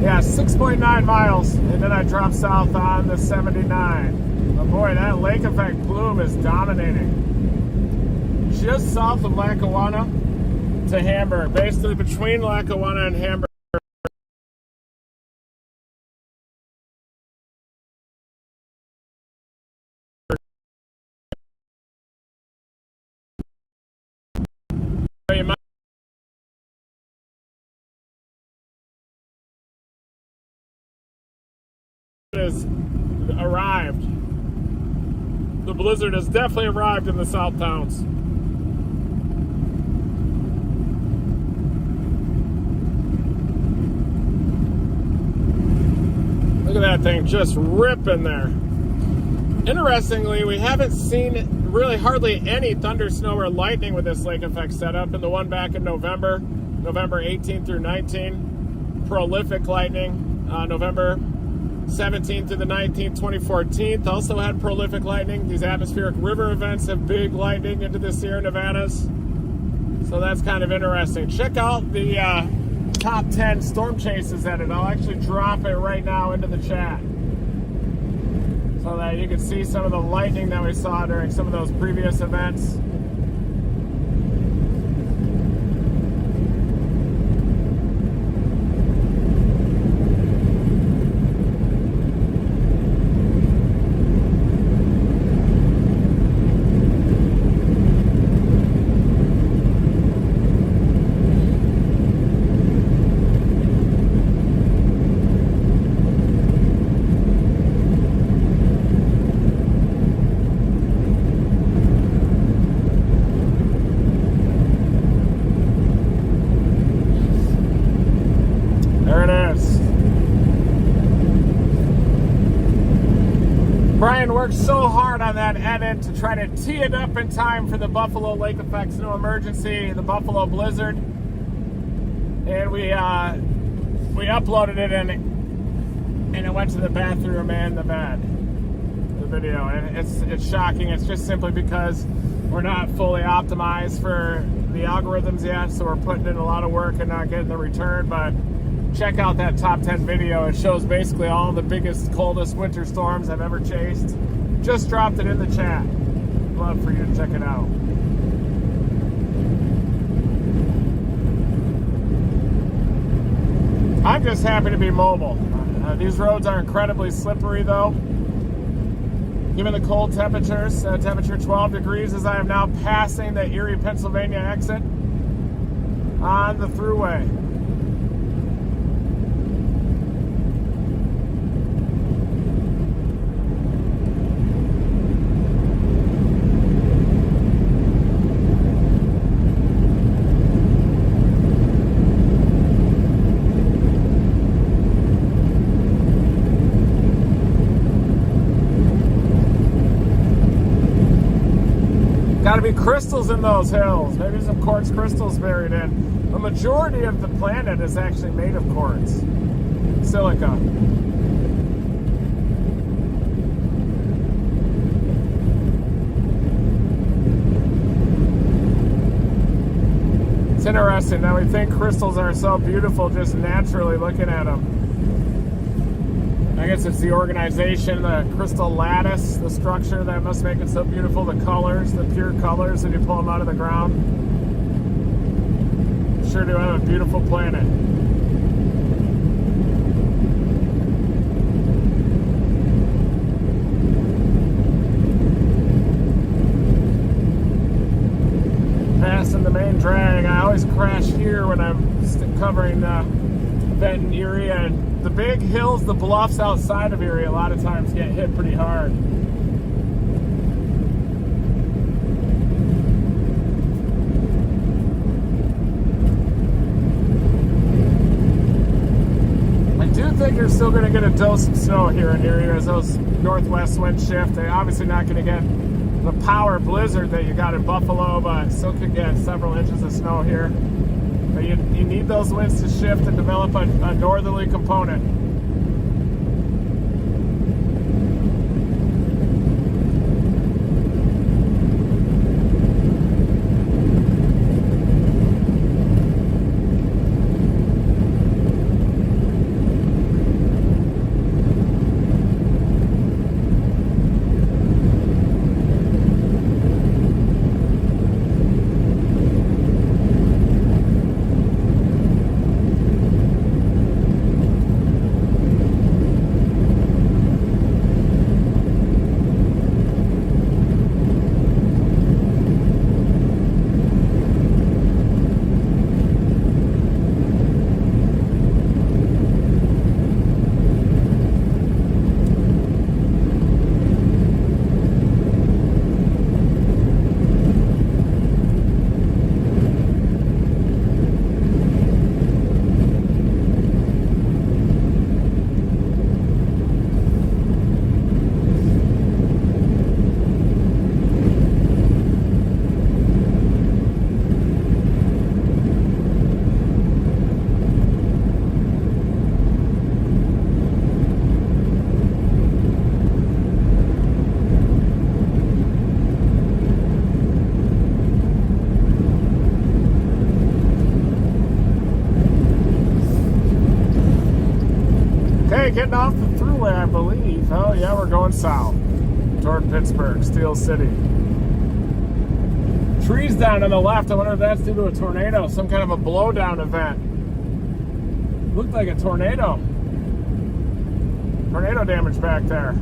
Yeah, 6.9 miles, and then I drop south on the 79. But boy, that lake effect plume is dominating. Just south of Lackawanna to Hamburg, basically between Lackawanna and Hamburg. You might has arrived. The blizzard has definitely arrived in the South Towns. Look at that thing just ripping there. Interestingly, we haven't seen really hardly any thunder, snow, or lightning with this lake effect setup. And the one back in November 18th through 19, prolific lightning. November 17th to the 19th, 2014, also had prolific lightning. These atmospheric river events have big lightning into the Sierra Nevadas. So that's kind of interesting. Check out the top 10 storm chases at it. I'll actually drop it right now into the chat so that you can see some of the lightning that we saw during some of those previous events. There it is. Brian worked so hard on that edit to try to tee it up in time for the Buffalo Lake Effect Snow Emergency, the Buffalo Blizzard. And we uploaded it and it went to the bathroom and the bed, the video. And it's shocking. It's just simply because we're not fully optimized for the algorithms yet, so we're putting in a lot of work and not getting the return. But check out that top 10 video. It shows basically all the biggest, coldest winter storms I've ever chased. Just dropped it in the chat. Love for you to check it out. I'm just happy to be mobile. These roads are incredibly slippery though. Given the cold temperatures, temperature 12 degrees as I am now passing the Erie, Pennsylvania exit on the thruway. Got to be crystals in those hills. Maybe some quartz crystals buried in. The majority of the planet is actually made of quartz, silica. It's interesting that we think crystals are so beautiful just naturally looking at them. I guess it's the organization, the crystal lattice, the structure that must make it so beautiful. The colors, the pure colors, when you pull them out of the ground. Sure do have a beautiful planet. Passing the main drag. I always crash here when I'm covering Benton, Erie, and the big hills, the bluffs outside of Erie, a lot of times get hit pretty hard. you're still going to get a dose of snow here and here as those northwest winds shift. They're obviously not going to get the power blizzard that you got in Buffalo, but still could get several inches of snow here. But you need those winds to shift and develop a northerly component. Okay, getting off the thruway, I believe. Oh, yeah, we're going south toward Pittsburgh, Steel City. Trees down on the left. I wonder if that's due to a tornado, some kind of a blowdown event. Looked like a tornado. Tornado damage back there.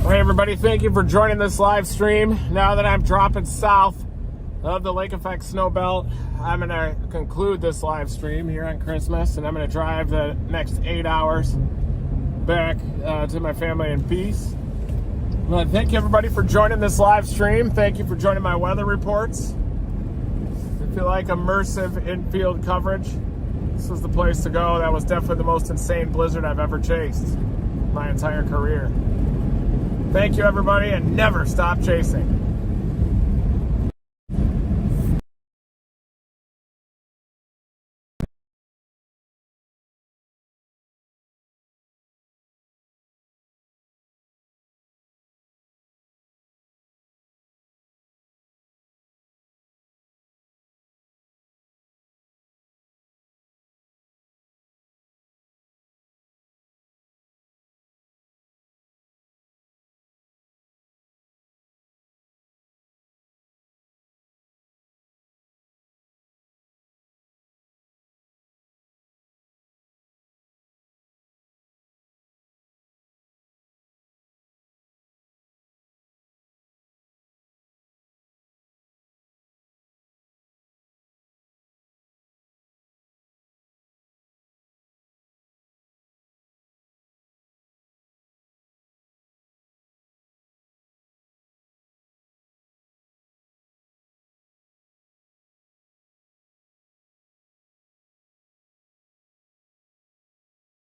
Hey everybody, thank you for joining this live stream. Now that I'm dropping south of the lake effect snow belt, I'm going to conclude this live stream here on Christmas, and I'm going to drive the next 8 hours back to my family in peace. Well, thank you everybody for joining this live stream. Thank you for joining my weather reports. If you like immersive infield coverage, this was the place to go. That was definitely the most insane blizzard I've ever chased my entire career. Thank you, everybody, and never stop chasing.